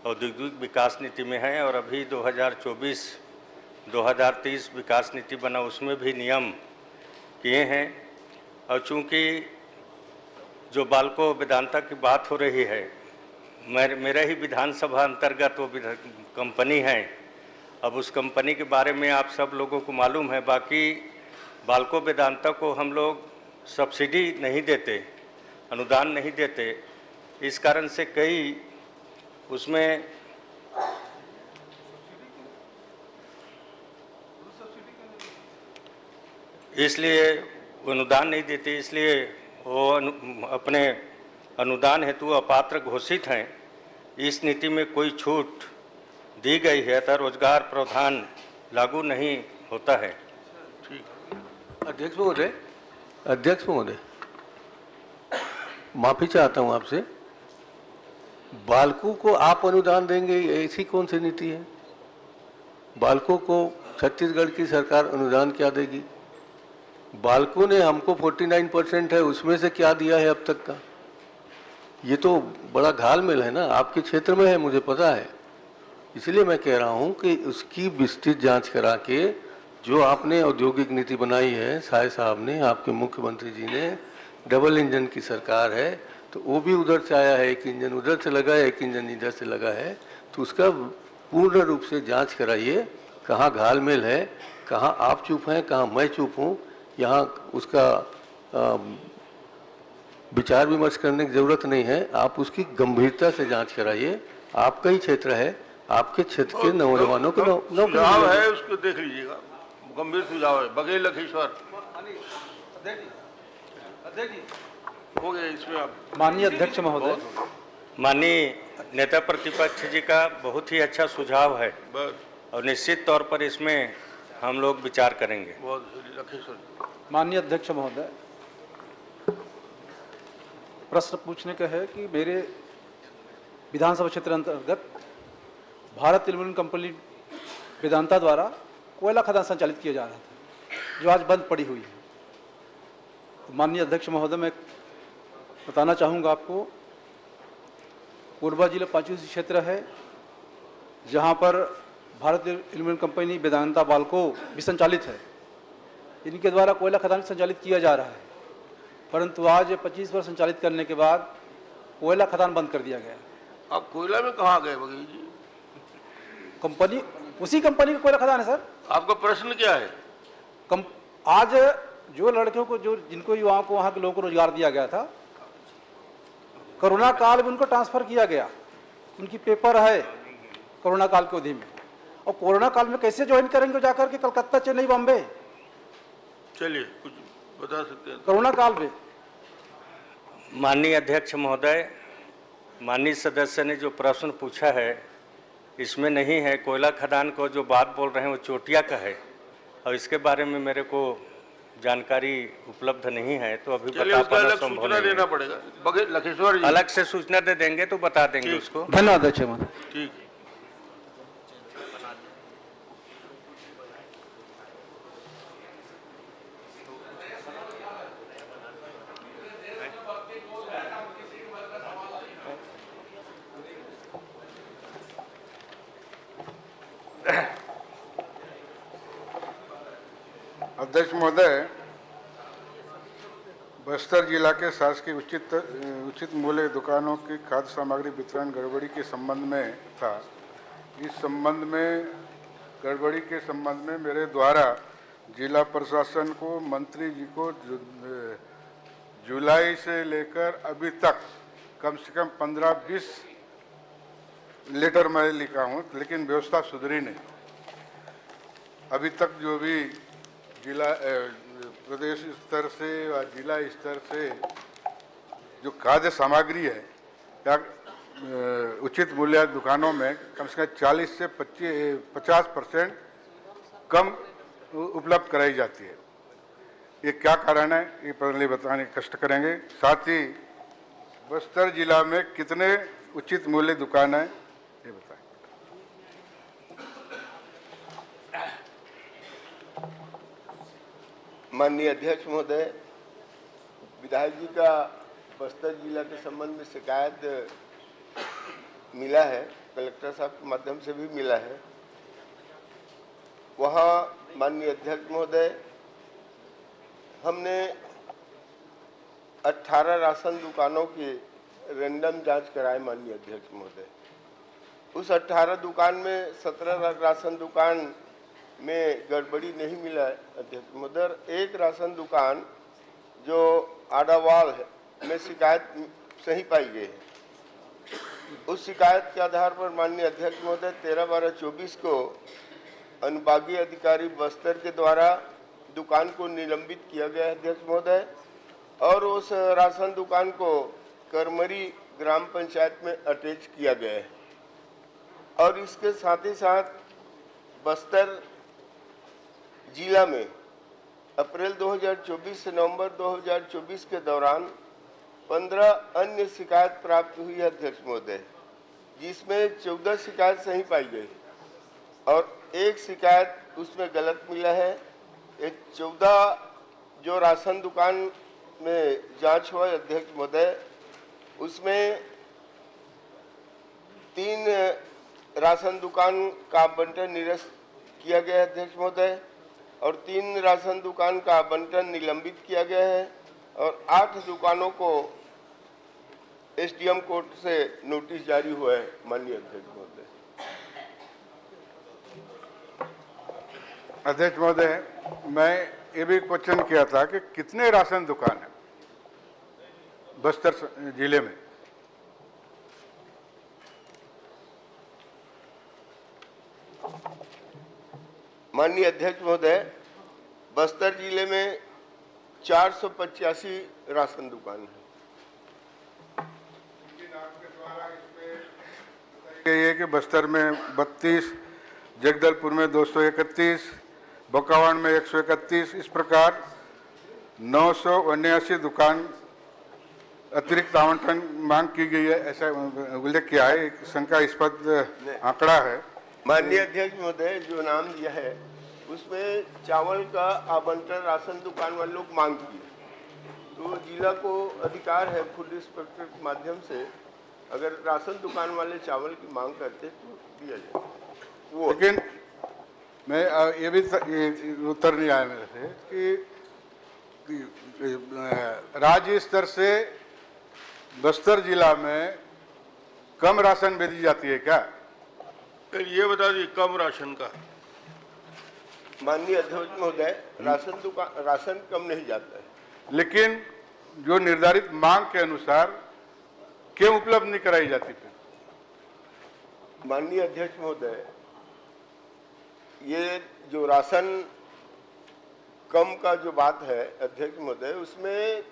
औद्योगिक विकास नीति में है और अभी 2024-2030 विकास नीति बना, उसमें भी नियम किए हैं। और चूंकि जो बाल्को वेदांता की बात हो रही है, मेरा ही विधानसभा अंतर्गत वो कंपनी है। अब उस कंपनी के बारे में आप सब लोगों को मालूम है। बाकी बाल्को वेदांता को हम लोग सब्सिडी नहीं देते, अनुदान नहीं देते। इस कारण से कई उसमें इसलिए अनुदान नहीं देते, इसलिए वो अपने अनुदान हेतु अपात्र घोषित हैं। इस नीति में कोई छूट दी गई है तो रोजगार प्रावधान लागू नहीं होता है। अध्यक्ष महोदय, माफी चाहता हूं आपसे। बाल्को को आप अनुदान देंगे, ऐसी कौन सी नीति है? बाल्को को छत्तीसगढ़ की सरकार अनुदान क्या देगी? बाल्को ने हमको 49% है, उसमें से क्या दिया है अब तक का? ये तो बड़ा घालमेल है ना, आपके क्षेत्र में है, मुझे पता है। इसलिए मैं कह रहा हूं कि उसकी विस्तृत जांच करा के जो आपने औद्योगिक नीति बनाई है, साय साहब ने, आपके मुख्यमंत्री जी ने, डबल इंजन की सरकार है, तो वो भी उधर से आया है, एक इंजन उधर से लगा है, एक इंजन इधर से लगा है, तो उसका पूर्ण रूप से जांच कराइए, कहाँ घालमेल है, कहाँ आप चुप हैं, कहाँ मैं चुप हूँ। यहाँ उसका विचार विमर्श करने की जरूरत नहीं है, आप उसकी गंभीरता से जांच कराइए। आपका ही क्षेत्र है, आपके क्षेत्र के नौजवानों को सुझाव है, उसको देख लीजिएगा। गंभीर सुझाव है। बघेल लखीश्वर हो गया इसमें। आप माननीय अध्यक्ष महोदय, माननीय नेता प्रतिपक्ष जी का बहुत ही अच्छा सुझाव है और निश्चित तौर पर इसमें हम लोग विचार करेंगे। माननीय अध्यक्ष महोदय, प्रश्न पूछने का है कि मेरे विधानसभा क्षेत्र अंतर्गत भारत एल्यूमिनियम कंपनी वेदांता द्वारा कोयला खदान संचालित किया जा रहा था, जो आज बंद पड़ी हुई है। तो माननीय अध्यक्ष महोदय, मैं बताना चाहूँगा आपको, कोरबा जिला पांचवी क्षेत्र है जहाँ पर भारत एल्यूमिनियम कंपनी वेदांता बाल्को भी संचालित है। इनके द्वारा कोयला खदान संचालित किया जा रहा है, परंतु आज 25 वर्ष संचालित करने के बाद कोयला खदान बंद कर दिया गया। आप कोयला में कहाँ गए बघेल जी? कंपनी, उसी कंपनी का कोयला खदान है सर। आपका प्रश्न क्या है? आज जो लड़कियों को, जो जिनको युवाओं को, वहाँ के लोगों को रोजगार दिया गया था, कोरोना काल में उनको ट्रांसफर किया गया। उनकी पेपर है कोरोना काल की अवधि में, और कोरोना काल में कैसे ज्वाइन करेंगे जाकर के कलकत्ता, चेन्नई, बॉम्बे? चलिए कुछ बता सकते हैं? कोरोना काल में। माननीय अध्यक्ष महोदय, माननीय सदस्य ने जो प्रश्न पूछा है इसमें नहीं है। कोयला खदान को जो बात बोल रहे हैं वो चोटिया का है, और इसके बारे में मेरे को जानकारी उपलब्ध नहीं है, तो अभी बता पाना संभव नहीं है। देना पड़ेगा बघेल लखेश्वर जी। अलग से सूचना दे देंगे तो बता देंगे उसको। धन्यवाद अध्यक्ष महोदय। ठीक। अध्यक्ष महोदय, बस्तर जिला के शासकीय उचित मूल्य दुकानों की खाद्य सामग्री वितरण गड़बड़ी के संबंध में था। इस संबंध में गड़बड़ी के संबंध में मेरे द्वारा जिला प्रशासन को, मंत्री जी को जुलाई से लेकर अभी तक कम से कम 15-20 लेटर मैं लिखा हूँ, लेकिन व्यवस्था सुधरी नहीं। अभी तक जो भी जिला प्रदेश स्तर से व जिला स्तर से जो खाद्य सामग्री है या उचित मूल्य दुकानों में कम से कम 40 से 50% कम उपलब्ध कराई जाती है। ये क्या कारण है, ये पहले बताने कष्ट करेंगे। साथ ही बस्तर जिला में कितने उचित मूल्य दुकान है ये बताएं। माननीय अध्यक्ष महोदय, विधायक जी का बस्तर जिला के संबंध में शिकायत मिला है, कलेक्टर साहब के माध्यम से भी मिला है। वहाँ माननीय अध्यक्ष महोदय, हमने 18 राशन दुकानों की रैंडम जांच कराए माननीय अध्यक्ष महोदय। उस 18 दुकान में 17 राशन दुकान में गड़बड़ी नहीं मिला है अध्यक्ष महोदय। एक राशन दुकान जो आडावाल है में शिकायत सही पाई गई है। उस शिकायत के आधार पर माननीय अध्यक्ष महोदय 13/12/24 को अनुभागीय अधिकारी बस्तर के द्वारा दुकान को निलंबित किया गया है अध्यक्ष महोदय, और उस राशन दुकान को करमरी ग्राम पंचायत में अटैच किया गया है। और इसके साथ ही साथ बस्तर जिला में अप्रैल 2024 से नवंबर 2024 के दौरान 15 अन्य शिकायत प्राप्त हुई है अध्यक्ष महोदय, जिसमें 14 शिकायत सही पाई गई और एक शिकायत उसमें गलत मिला है। एक 14 जो राशन दुकान में जांच हुआ अध्यक्ष महोदय, उसमें 3 राशन दुकान का आवंटन निरस्त किया गया है अध्यक्ष महोदय, और 3 राशन दुकान का आवंटन निलंबित किया गया है, और 8 दुकानों को एसडीएम कोर्ट से नोटिस जारी हुआ है माननीय अध्यक्ष महोदय। अध्यक्ष महोदय, मैं ये भी क्वेश्चन किया था कि कितने राशन दुकान है बस्तर जिले में? माननीय अध्यक्ष महोदय, बस्तर जिले में 485 राशन दुकान है। ये कि बस्तर में 32, जगदलपुर में 231, बोकावान में 131, इस प्रकार 979 दुकान अतिरिक्त आवंटन मांग की गई है, ऐसा उल्लेख किया है। एक शंकास्पद आंकड़ा है। माननीय अध्यक्ष महोदय, जो नाम दिया है उसमें चावल का आवंटन राशन दुकान वाले लोग मांग किए, तो जिला को अधिकार है फूड इंस्पेक्टर के माध्यम से अगर राशन दुकान वाले चावल की मांग करते तो दिया जाए वो। लेकिन मैं ये भी उत्तर नहीं आया मेरे से कि राज्य स्तर से बस्तर जिला में कम राशन भेजी जाती है क्या? फिर ये बता दीजिए कम राशन का। माननीय अध्यक्ष महोदय, राशन कम नहीं जाता है, लेकिन जो निर्धारित मांग के अनुसार क्यों उपलब्ध नहीं कराई जाती? फिर माननीय अध्यक्ष महोदय, ये जो राशन कम का जो बात है अध्यक्ष महोदय, उसमें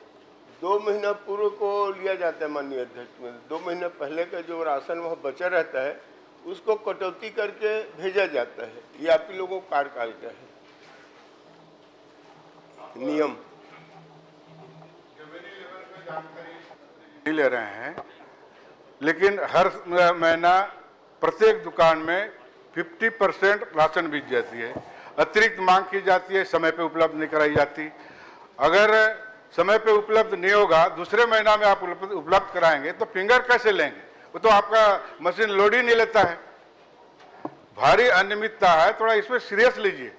2 महीना पूर्व को लिया जाता है। माननीय अध्यक्ष महोदय, 2 महीने पहले का जो राशन वहाँ बचा रहता है उसको कटौती करके भेजा जाता है। ये आप ही लोगों का कार्यकाल का है नियम। नहीं ले रहे हैं, लेकिन हर महीना प्रत्येक दुकान में 50% राशन बीत जाती है। अतिरिक्त मांग की जाती है, समय पे उपलब्ध नहीं कराई जाती। अगर समय पे उपलब्ध नहीं होगा, दूसरे महीना में आप उपलब्ध कराएंगे तो फिंगर कैसे लेंगे? वो तो आपका मशीन लोड ही नहीं लेता है। भारी अनियमितता है, थोड़ा इसमें सीरियस लीजिए।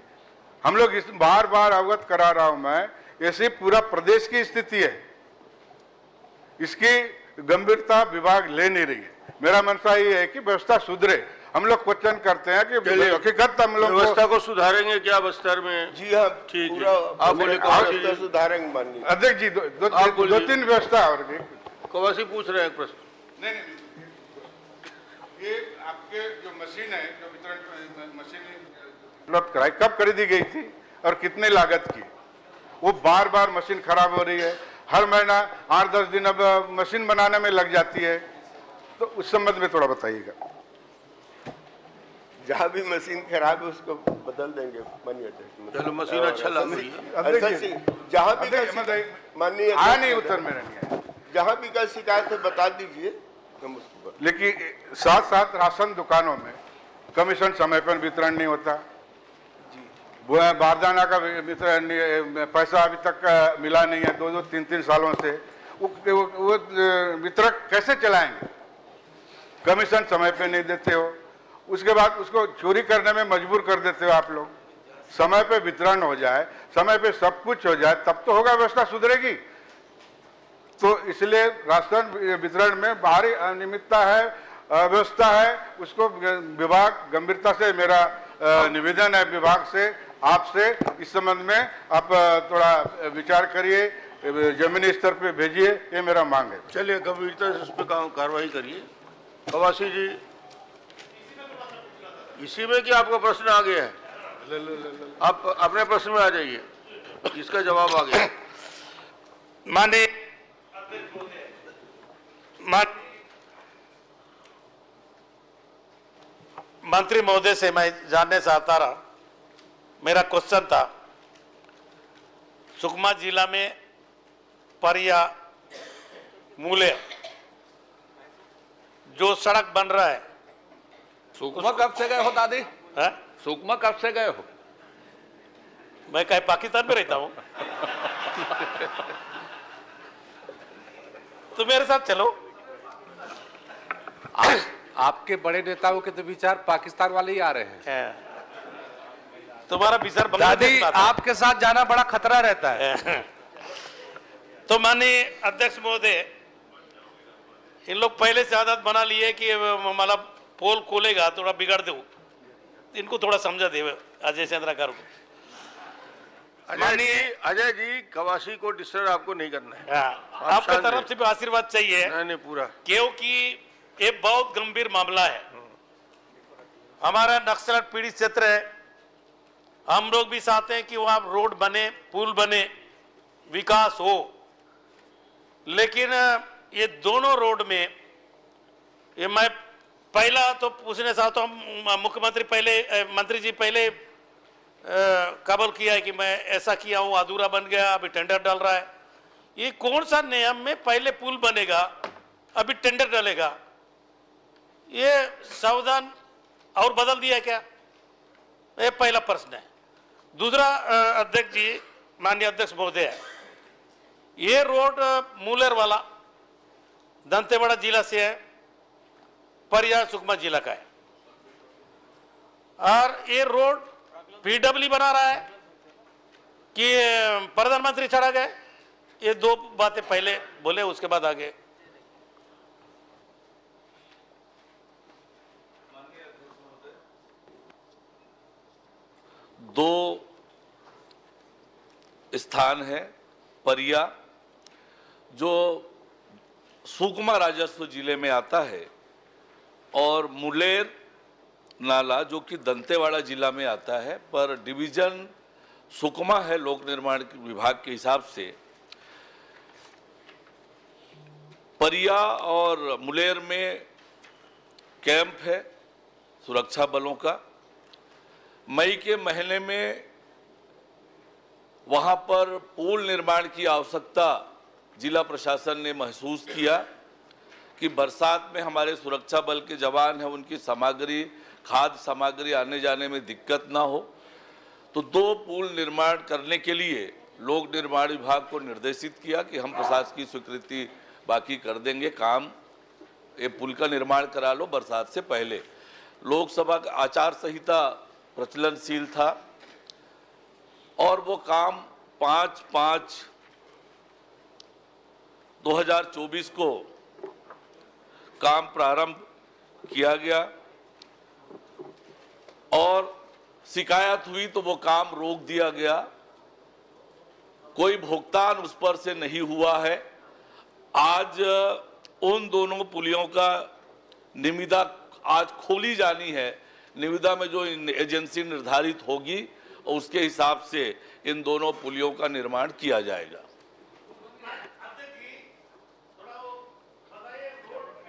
हम लोग इस बार बार अवगत करा रहा हूं मैं, ऐसी पूरा प्रदेश की स्थिति है, इसकी गंभीरता विभाग ले नहीं रही है। मेरा मनसा ये है कि व्यवस्था सुधरे। हम लोग क्वेश्चन करते हैं कि हकीकत हम लोग व्यवस्था को सुधारेंगे क्या बस्तर में? जी हाँ, ठीक पूरा है। आप बोले व्यवस्था सुधारेंगे माननीय अध्यक्ष जी। दो तीन व्यवस्था और भी। कवासी पूछ रहे हैं प्रश्न। नहीं, ये आपके जो मशीन है, जो वितरण मशीन उपलब्ध कराई, कब खरीदी गई थी और कितने लागत की? वो बार बार मशीन खराब हो रही है। हर महीना 8-10 दिन अब मशीन बनाने में लग जाती है, तो उस संबंध में थोड़ा बताइएगा। जहाँ भी मशीन खराब है उसको बदल देंगे माननीय अध्यक्ष। चलो, मशीन अच्छा लग रही है। जहाँ भी माननीय आया नहीं, उत्तर मेरा नहीं आया। जहाँ भी का शिकायत है बता दीजिए हम उसको। लेकिन साथ साथ राशन दुकानों में कमीशन समय पर वितरण नहीं होता। वो बारदाना का वितरण पैसा अभी तक मिला नहीं है, 2-2, 3-3 सालों से। वो वितरक कैसे चलाएंगे? कमीशन समय पे नहीं देते हो, उसके बाद उसको चोरी करने में मजबूर कर देते हो आप लोग। समय पे वितरण हो जाए, समय पे सब कुछ हो जाए, तब तो होगा, व्यवस्था सुधरेगी। तो इसलिए राशन वितरण में भारी अनियमितता है, अव्यवस्था है, उसको विभाग गंभीरता से, मेरा निवेदन है विभाग से, आपसे इस संबंध में आप थोड़ा विचार करिए, जमीनी स्तर पे भेजिए, ये मेरा मांग है। चलिए, गंभीरता से उस पर कार्रवाई करिए। कवासी जी, इसी में कि आपका प्रश्न आ गया है? आप अपने प्रश्न में आ जाइए, इसका जवाब आ गया। माननीय मंत्री महोदय से मैं जानना चाहता रहा, मेरा क्वेश्चन था, सुकमा जिला में परिया मूल्य जो सड़क बन रहा है, सुकमा कब से गए हो दादी? है? सुकमा कब से गए हो? मैं कहीं पाकिस्तान में रहता हूं। तो मेरे साथ चलो। आपके बड़े नेताओं के तो विचार पाकिस्तान वाले ही आ रहे हैं। तुम्हारा विचार दादी, आपके साथ जाना बड़ा खतरा रहता है। तो माननीय अध्यक्ष महोदय, इन लोग पहले से आदत बना लिए कि मतलब पोल खोलेगा थोड़ा बिगाड़ दो, इनको थोड़ा समझा दे अजय चंद्राकर को। अजय जी, कवासी को डिस्टर्ब आपको नहीं करना है। आपकी तरफ से भी आशीर्वाद चाहिए। नहीं, पूरा, क्योंकि ये बहुत गंभीर मामला है। हमारा नक्सल पीड़ित क्षेत्र है, हम लोग भी चाहते हैं कि वहां रोड बने, पुल बने, विकास हो, लेकिन ये दोनों रोड में, ये मैं पहला तो पूछना चाहता हूं, मुख्यमंत्री पहले, मंत्री जी पहले कबूल किया है कि मैं ऐसा किया हूं, अधूरा बन गया, अभी टेंडर डाल रहा है, ये कौन सा नियम में पहले पुल बनेगा, अभी टेंडर डलेगा, ये सावधान और बदल दिया है क्या? ये पहला प्रश्न है। दूसरा, अध्यक्ष जी, माननीय अध्यक्ष महोदय, ये रोड मूलर वाला दंतेवाड़ा जिला से है, परिया सुकमा जिला का है, और ये रोड पीडब्ल्यू बना रहा है कि प्रधानमंत्री चढ़ा गए? ये दो बातें पहले बोले, उसके बाद आगे। दो स्थान है, परिया जो सुकमा राजस्व जिले में आता है, और मुलेर नाला जो कि दंतेवाड़ा जिला में आता है, पर डिवीजन सुकमा है लोक निर्माण विभाग के हिसाब से। परिया और मुलेर में कैंप है सुरक्षा बलों का। मई के महीने में वहां पर पुल निर्माण की आवश्यकता जिला प्रशासन ने महसूस किया कि बरसात में हमारे सुरक्षा बल के जवान हैं, उनकी सामग्री, खाद्य सामग्री आने जाने में दिक्कत ना हो, तो दो पुल निर्माण करने के लिए लोक निर्माण विभाग को निर्देशित किया कि हम प्रशासकीय स्वीकृति बाकी कर देंगे, काम ये पुल का निर्माण करा लो बरसात से पहले। लोकसभा का आचार संहिता प्रचलनशील था और वो काम 5/5/2024 को काम प्रारंभ किया गया, और शिकायत हुई तो वो काम रोक दिया गया। कोई भुगतान उस पर से नहीं हुआ है। आज उन दोनों पुलियों का निविदा आज खोली जानी है। निविदा में जो एजेंसी निर्धारित होगी उसके हिसाब से इन दोनों पुलियों का निर्माण किया जाएगा।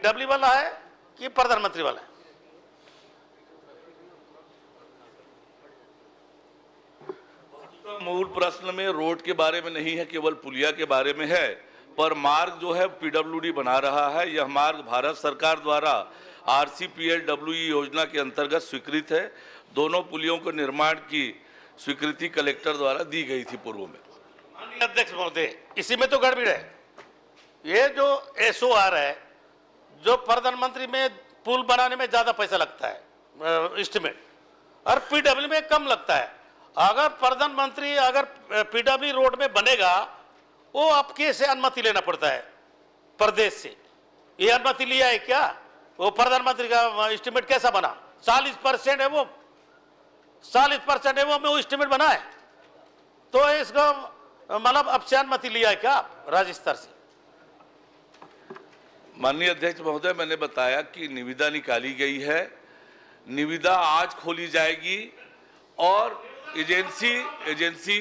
डब्ल्यू वाला है कि प्रधानमंत्री वाला है? मूल प्रश्न में रोड के बारे में नहीं है, केवल पुलिया के बारे में है। पर मार्ग जो है पीडब्ल्यूडी बना रहा है। यह मार्ग भारत सरकार द्वारा RCPLWE योजना के अंतर्गत स्वीकृत है। दोनों पुलियों के निर्माण की स्वीकृति कलेक्टर द्वारा दी गई थी पूर्व में। माननीय अध्यक्ष महोदय, इसी में तो गड़बड़ है। ये जो SOR है, जो प्रधानमंत्री में पुल बनाने में ज्यादा पैसा लगता है एस्टिमेट, और पीडब्ल्यू में कम लगता है। अगर प्रधानमंत्री अगर पीडब्ल्यू रोड में बनेगा, वो आपके से अनुमति लेना पड़ता है प्रदेश से। ये अनुमति लिया है क्या? वो प्रधानमंत्री का एस्टिमेट कैसा बना? 40% है वो, 40% है वो एस्टिमेट बना है, तो इसका मतलब अब से अनुमति लिया है क्या राज्य स्तर से? माननीय अध्यक्ष महोदय, मैंने बताया कि निविदा निकाली गई है। निविदा आज खोली जाएगी, और एजेंसी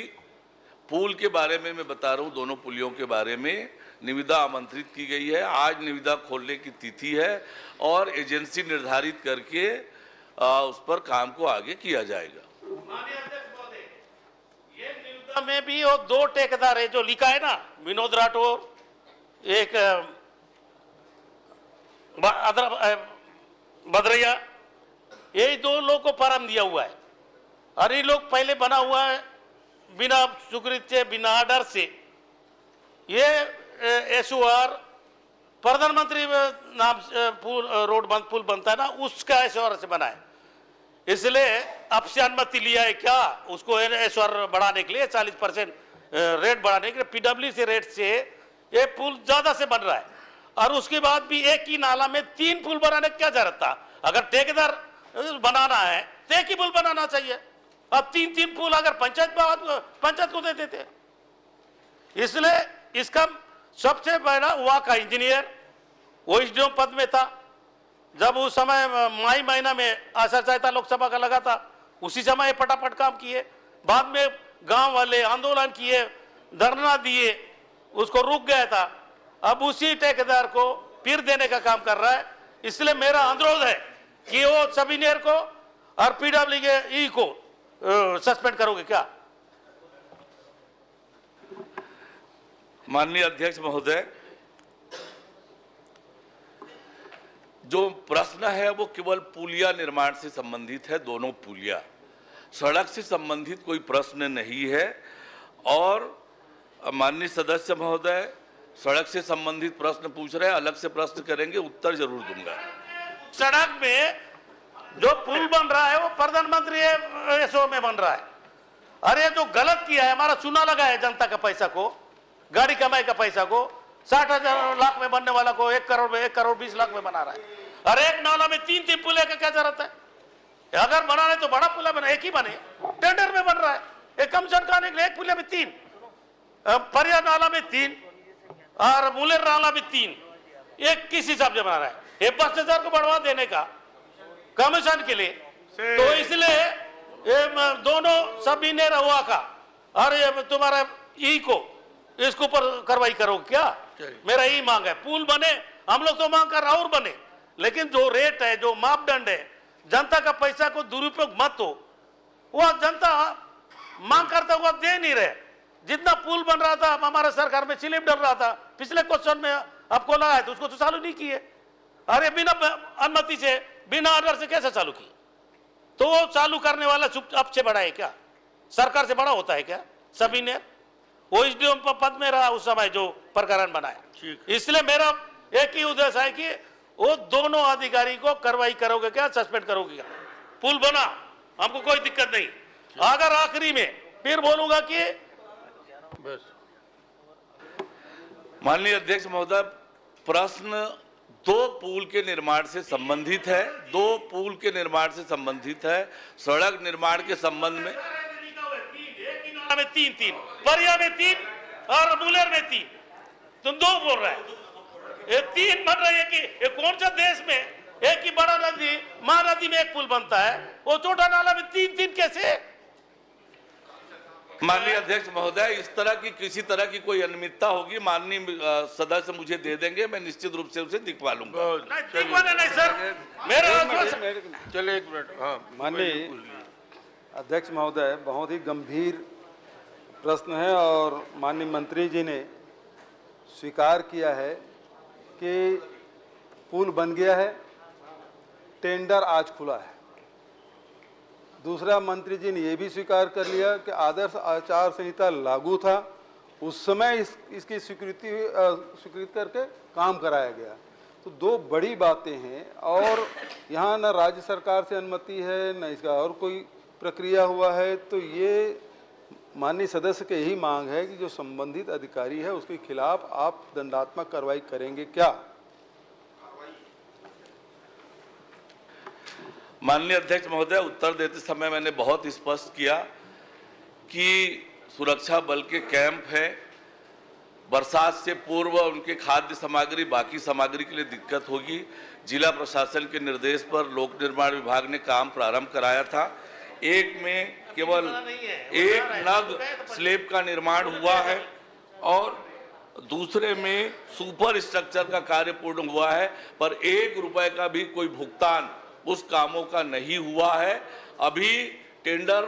पुल के बारे में मैं बता रहा हूं, दोनों पुलियों के बारे में निविदा आमंत्रित की गई है। आज निविदा खोलने की तिथि है और एजेंसी निर्धारित करके उस पर काम को आगे किया जाएगा। माननीय अध्यक्ष महोदय, ये निविदा में भी वो दो ठेकेदार है जो लिखा है ना, विनोद राठौर, एक भद्रैया, यही दो लोग को प्रारंभ दिया हुआ है। और ये लोग पहले बना हुआ है बिना स्वीकृति से, बिना आर्डर से। ये SOR प्रधानमंत्री नाम पुल बनता है ना, उसका SOR से बना है। इसलिए अब से अनुमति लिया है क्या उसको SOR बढ़ाने के लिए, 40% रेट बढ़ाने के लिए? पीडब्ल्यू से रेट से ये पुल ज्यादा से बन रहा है, और उसके बाद भी एक ही नाला में 3 पुल बनाने की क्या जरूरत था? अगर ठेकेदार बनाना है तो एक ही पुल बनाना चाहिए। अब 3 पुल अगर पंचायत को दे देते। इसलिए इसका सबसे पहला वहां का इंजीनियर, वो SDO पद में था जब उस समय मई महीना में आचार संहिता लोकसभा का लगा था, उसी समय फटाफट काम किए। बाद में गांव वाले आंदोलन किए, धरना दिए, उसको रुक गया था। अब उसी ठेकेदार को फिर देने का काम कर रहा है। इसलिए मेरा अनुरोध है कि वो सब इंजीनियर को और PWE को सस्पेंड करोगे क्या? माननीय अध्यक्ष महोदय, जो प्रश्न है वो केवल पुलिया निर्माण से संबंधित है, दोनों पुलिया, सड़क से संबंधित कोई प्रश्न नहीं है। और माननीय सदस्य महोदय सड़क से संबंधित प्रश्न पूछ रहे हैं, अलग से प्रश्न करेंगे, उत्तर जरूर दूंगा। सड़क में जो पुल बन रहा है वो प्रधानमंत्री एसओ में बन रहा है। अरे जो गलत किया है, हमारा चूना लगा है जनता का पैसा को, गाड़ी कमाई का पैसा को, 60,000 लाख में बनने वाला को 1 करोड़ में 1 करोड़ 20 लाख में बना रहा है। अरे एक नाला में 3 पुल का क्या जरूरत है? अगर बनाना है तो बड़ा पुल बना, एक ही बने, टेंडर में बन रहा है। एक कम सरकार के लिए एक पुल में 3, परिया नाला में 3 और मुलेर नाला में 3, एक किस हिसाब से बना रहा है? ये भ्रष्टाचार को बढ़ावा देने का कमीशन के लिए, तो इसलिए ये दोनों सभी ने हुआ का और ये तुम्हारा ई को इसके ऊपर कार्रवाई करो क्या? मेरा यही मांग है, पुल बने, हम लोग तो मांग कर और बने, लेकिन जो रेट है, जो मापदंड है, जनता का पैसा को दुरुपयोग मत हो, वह जनता मांग करता हुआ दे नहीं रहे। जितना पुल बन रहा था हमारा सरकार में स्लिप डल रहा था, पिछले क्वेश्चन में आपको लगा है तो उसको तो चालू नहीं किए। अरे बिना अनुमति से, बिना ऑर्डर से कैसे चालू किए? तो वो चालू करने वाला चुपचाप से बड़ा है क्या? सरकार से बड़ा होता है क्या? सभी ने वो एसडीएम पद में रहा उस समय जो प्रकरण बनाया। इसलिए मेरा एक ही उद्देश्य है कि वो दोनों अधिकारी को कार्रवाई करोगे क्या, सस्पेंड करोगे क्या? पुल बना, हमको कोई दिक्कत नहीं। अगर आखिरी में फिर बोलूंगा कि माननीय अध्यक्ष महोदय, प्रश्न 2 पुल के निर्माण से संबंधित है, 2 पुल के निर्माण से संबंधित है। सड़क निर्माण के संबंध में 3, परिया में 3 और मुलेर में 3, तुम 2 बोल रहे हैं। ये 3 बन रही है कि ये कौन सा देश में एक ही बड़ा नदी, महानदी में एक पुल बनता है, वो छोटा नाला में 3 कैसे? माननीय अध्यक्ष महोदय, इस तरह की किसी तरह की कोई अनियमितता होगी, माननीय सदस्य मुझे दे देंगे, मैं निश्चित रूप से उसे दिखवा लूंगा। नहीं सर, मेरा चले 1 मिनट। हाँ, माननीय अध्यक्ष महोदय, बहुत ही गंभीर प्रश्न है और माननीय मंत्री जी ने स्वीकार किया है कि पुल बन गया है, टेंडर आज खुला है। दूसरा, मंत्री जी ने यह भी स्वीकार कर लिया कि आदर्श आचार संहिता लागू था, उस समय इसकी स्वीकृति करके काम कराया गया। तो 2 बड़ी बातें हैं और यहाँ न राज्य सरकार से अनुमति है, न इसका और कोई प्रक्रिया हुआ है। तो ये माननीय सदस्य की यही मांग है कि जो संबंधित अधिकारी है उसके खिलाफ आप दंडात्मक कार्रवाई करेंगे क्या? माननीय अध्यक्ष महोदय, उत्तर देते समय मैंने बहुत स्पष्ट किया कि सुरक्षा बल के कैंप है, बरसात से पूर्व उनके खाद्य सामग्री, बाकी सामग्री के लिए दिक्कत होगी। जिला प्रशासन के निर्देश पर लोक निर्माण विभाग ने काम प्रारंभ कराया था। एक में केवल 1 नग स्लेब का निर्माण हुआ है और दूसरे में सुपर स्ट्रक्चर का कार्य पूर्ण हुआ है, पर 1 रुपए का भी कोई भुगतान उस कामों का नहीं हुआ है। अभी टेंडर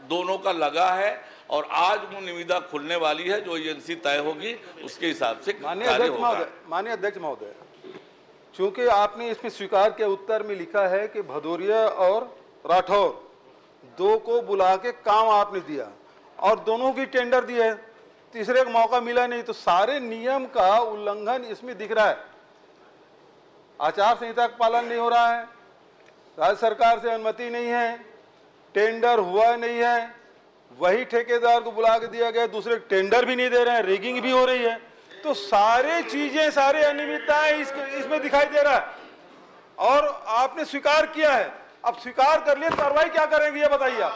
दोनों का लगा है और आज वो निविदा खुलने वाली है, जो एजेंसी तय होगी उसके हिसाब से कार्य होगा। माननीय अध्यक्ष महोदय, चूंकि आपने इसमें स्वीकार के उत्तर में लिखा है कि भदौरिया और राठौर 2 को बुला के काम आपने दिया और दोनों की टेंडर दिए है, तीसरे का मौका मिला नहीं, तो सारे नियम का उल्लंघन इसमें दिख रहा है। आचार संहिता का पालन नहीं हो रहा है, राज्य सरकार से अनुमति नहीं है, टेंडर हुआ नहीं है, वही ठेकेदार को बुला के दिया गया, दूसरे टेंडर भी नहीं दे रहे हैं, रिगिंग भी हो रही है। तो सारे चीजें, सारे अनियमितताएं इसमें दिखाई दे रहा है और आपने स्वीकार किया है। अब स्वीकार कर लिए, कार्रवाई क्या करेंगे ये बताइए आप।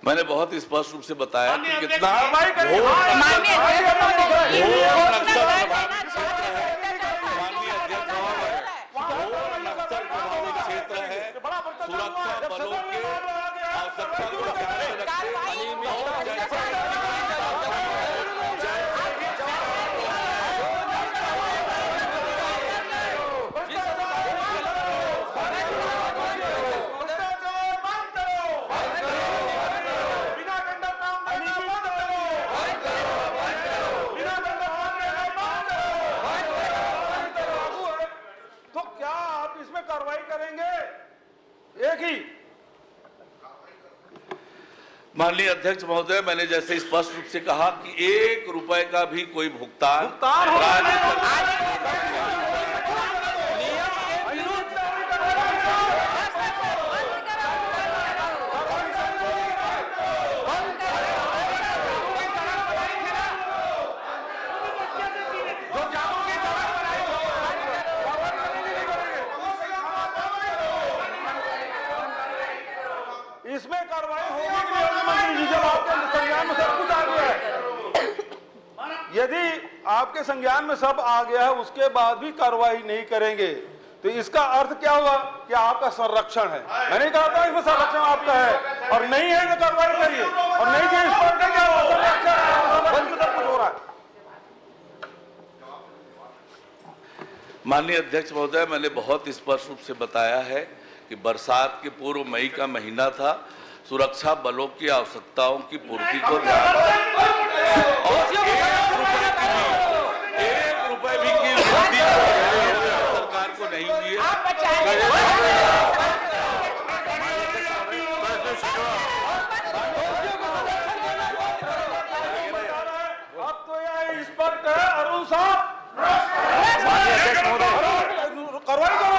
मैंने बहुत स्पष्ट रूप से बताया कि कितना क्षेत्र है, सुरक्षा बलों के आवश्यकता को ध्यान में रखते माननीय अध्यक्ष महोदय, मैंने जैसे स्पष्ट रूप से कहा कि 1 रुपए का भी कोई भुगतान इसमें कार्रवाई होगी कि नहीं मंत्री जी, जब आपके संज्ञान में सब कुछ आ गया है? यदि आपके संज्ञान में सब आ गया है उसके बाद भी कार्रवाई नहीं करेंगे तो इसका अर्थ क्या हुआ कि आपका संरक्षण है। मैं नहीं कहता इसमें संरक्षण आपका है, और नहीं है तो कार्रवाई करिए, और नहीं कि इस पर क्या हुआ संरक्षण सब कुछ हो रहा है। माननीय अध्यक्ष महोदय, मैंने बहुत स्पष्ट रूप से बताया है कि बरसात के पूर्व मई का महीना था, सुरक्षा बलों की आवश्यकताओं की पूर्ति को ध्यान और 1 रुपए भी की वृद्धि सरकार को नहीं हुई है। अब तो यह स्पष्ट है अरुण साहब, कार्रवाई करो।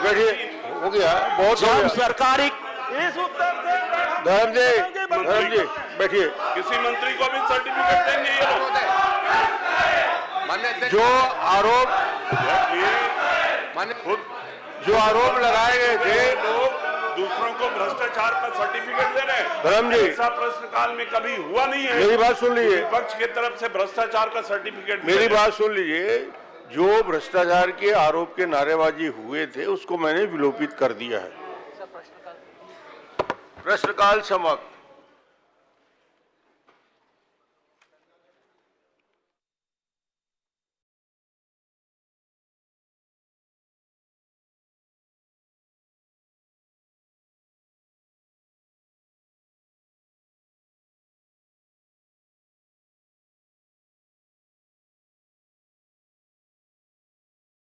बैठिए, हो गया बहुत सरकारी इस उत्तर से धर्म जी बैठिए। किसी मंत्री को भी सर्टिफिकेट देंगे ये लोग? जो आरोप लगाए गए थे, लोग दूसरों को भ्रष्टाचार का सर्टिफिकेट दे रहे हैं। धर्म जी, ऐसा प्रश्नकाल में कभी हुआ नहीं है। मेरी बात सुन लीजिए। विपक्ष की तरफ से भ्रष्टाचार का सर्टिफिकेट, मेरी बात सुन लीजिए। जो भ्रष्टाचार के आरोप के नारेबाजी हुए थे उसको मैंने विलोपित कर दिया है। प्रश्नकाल समाप्त।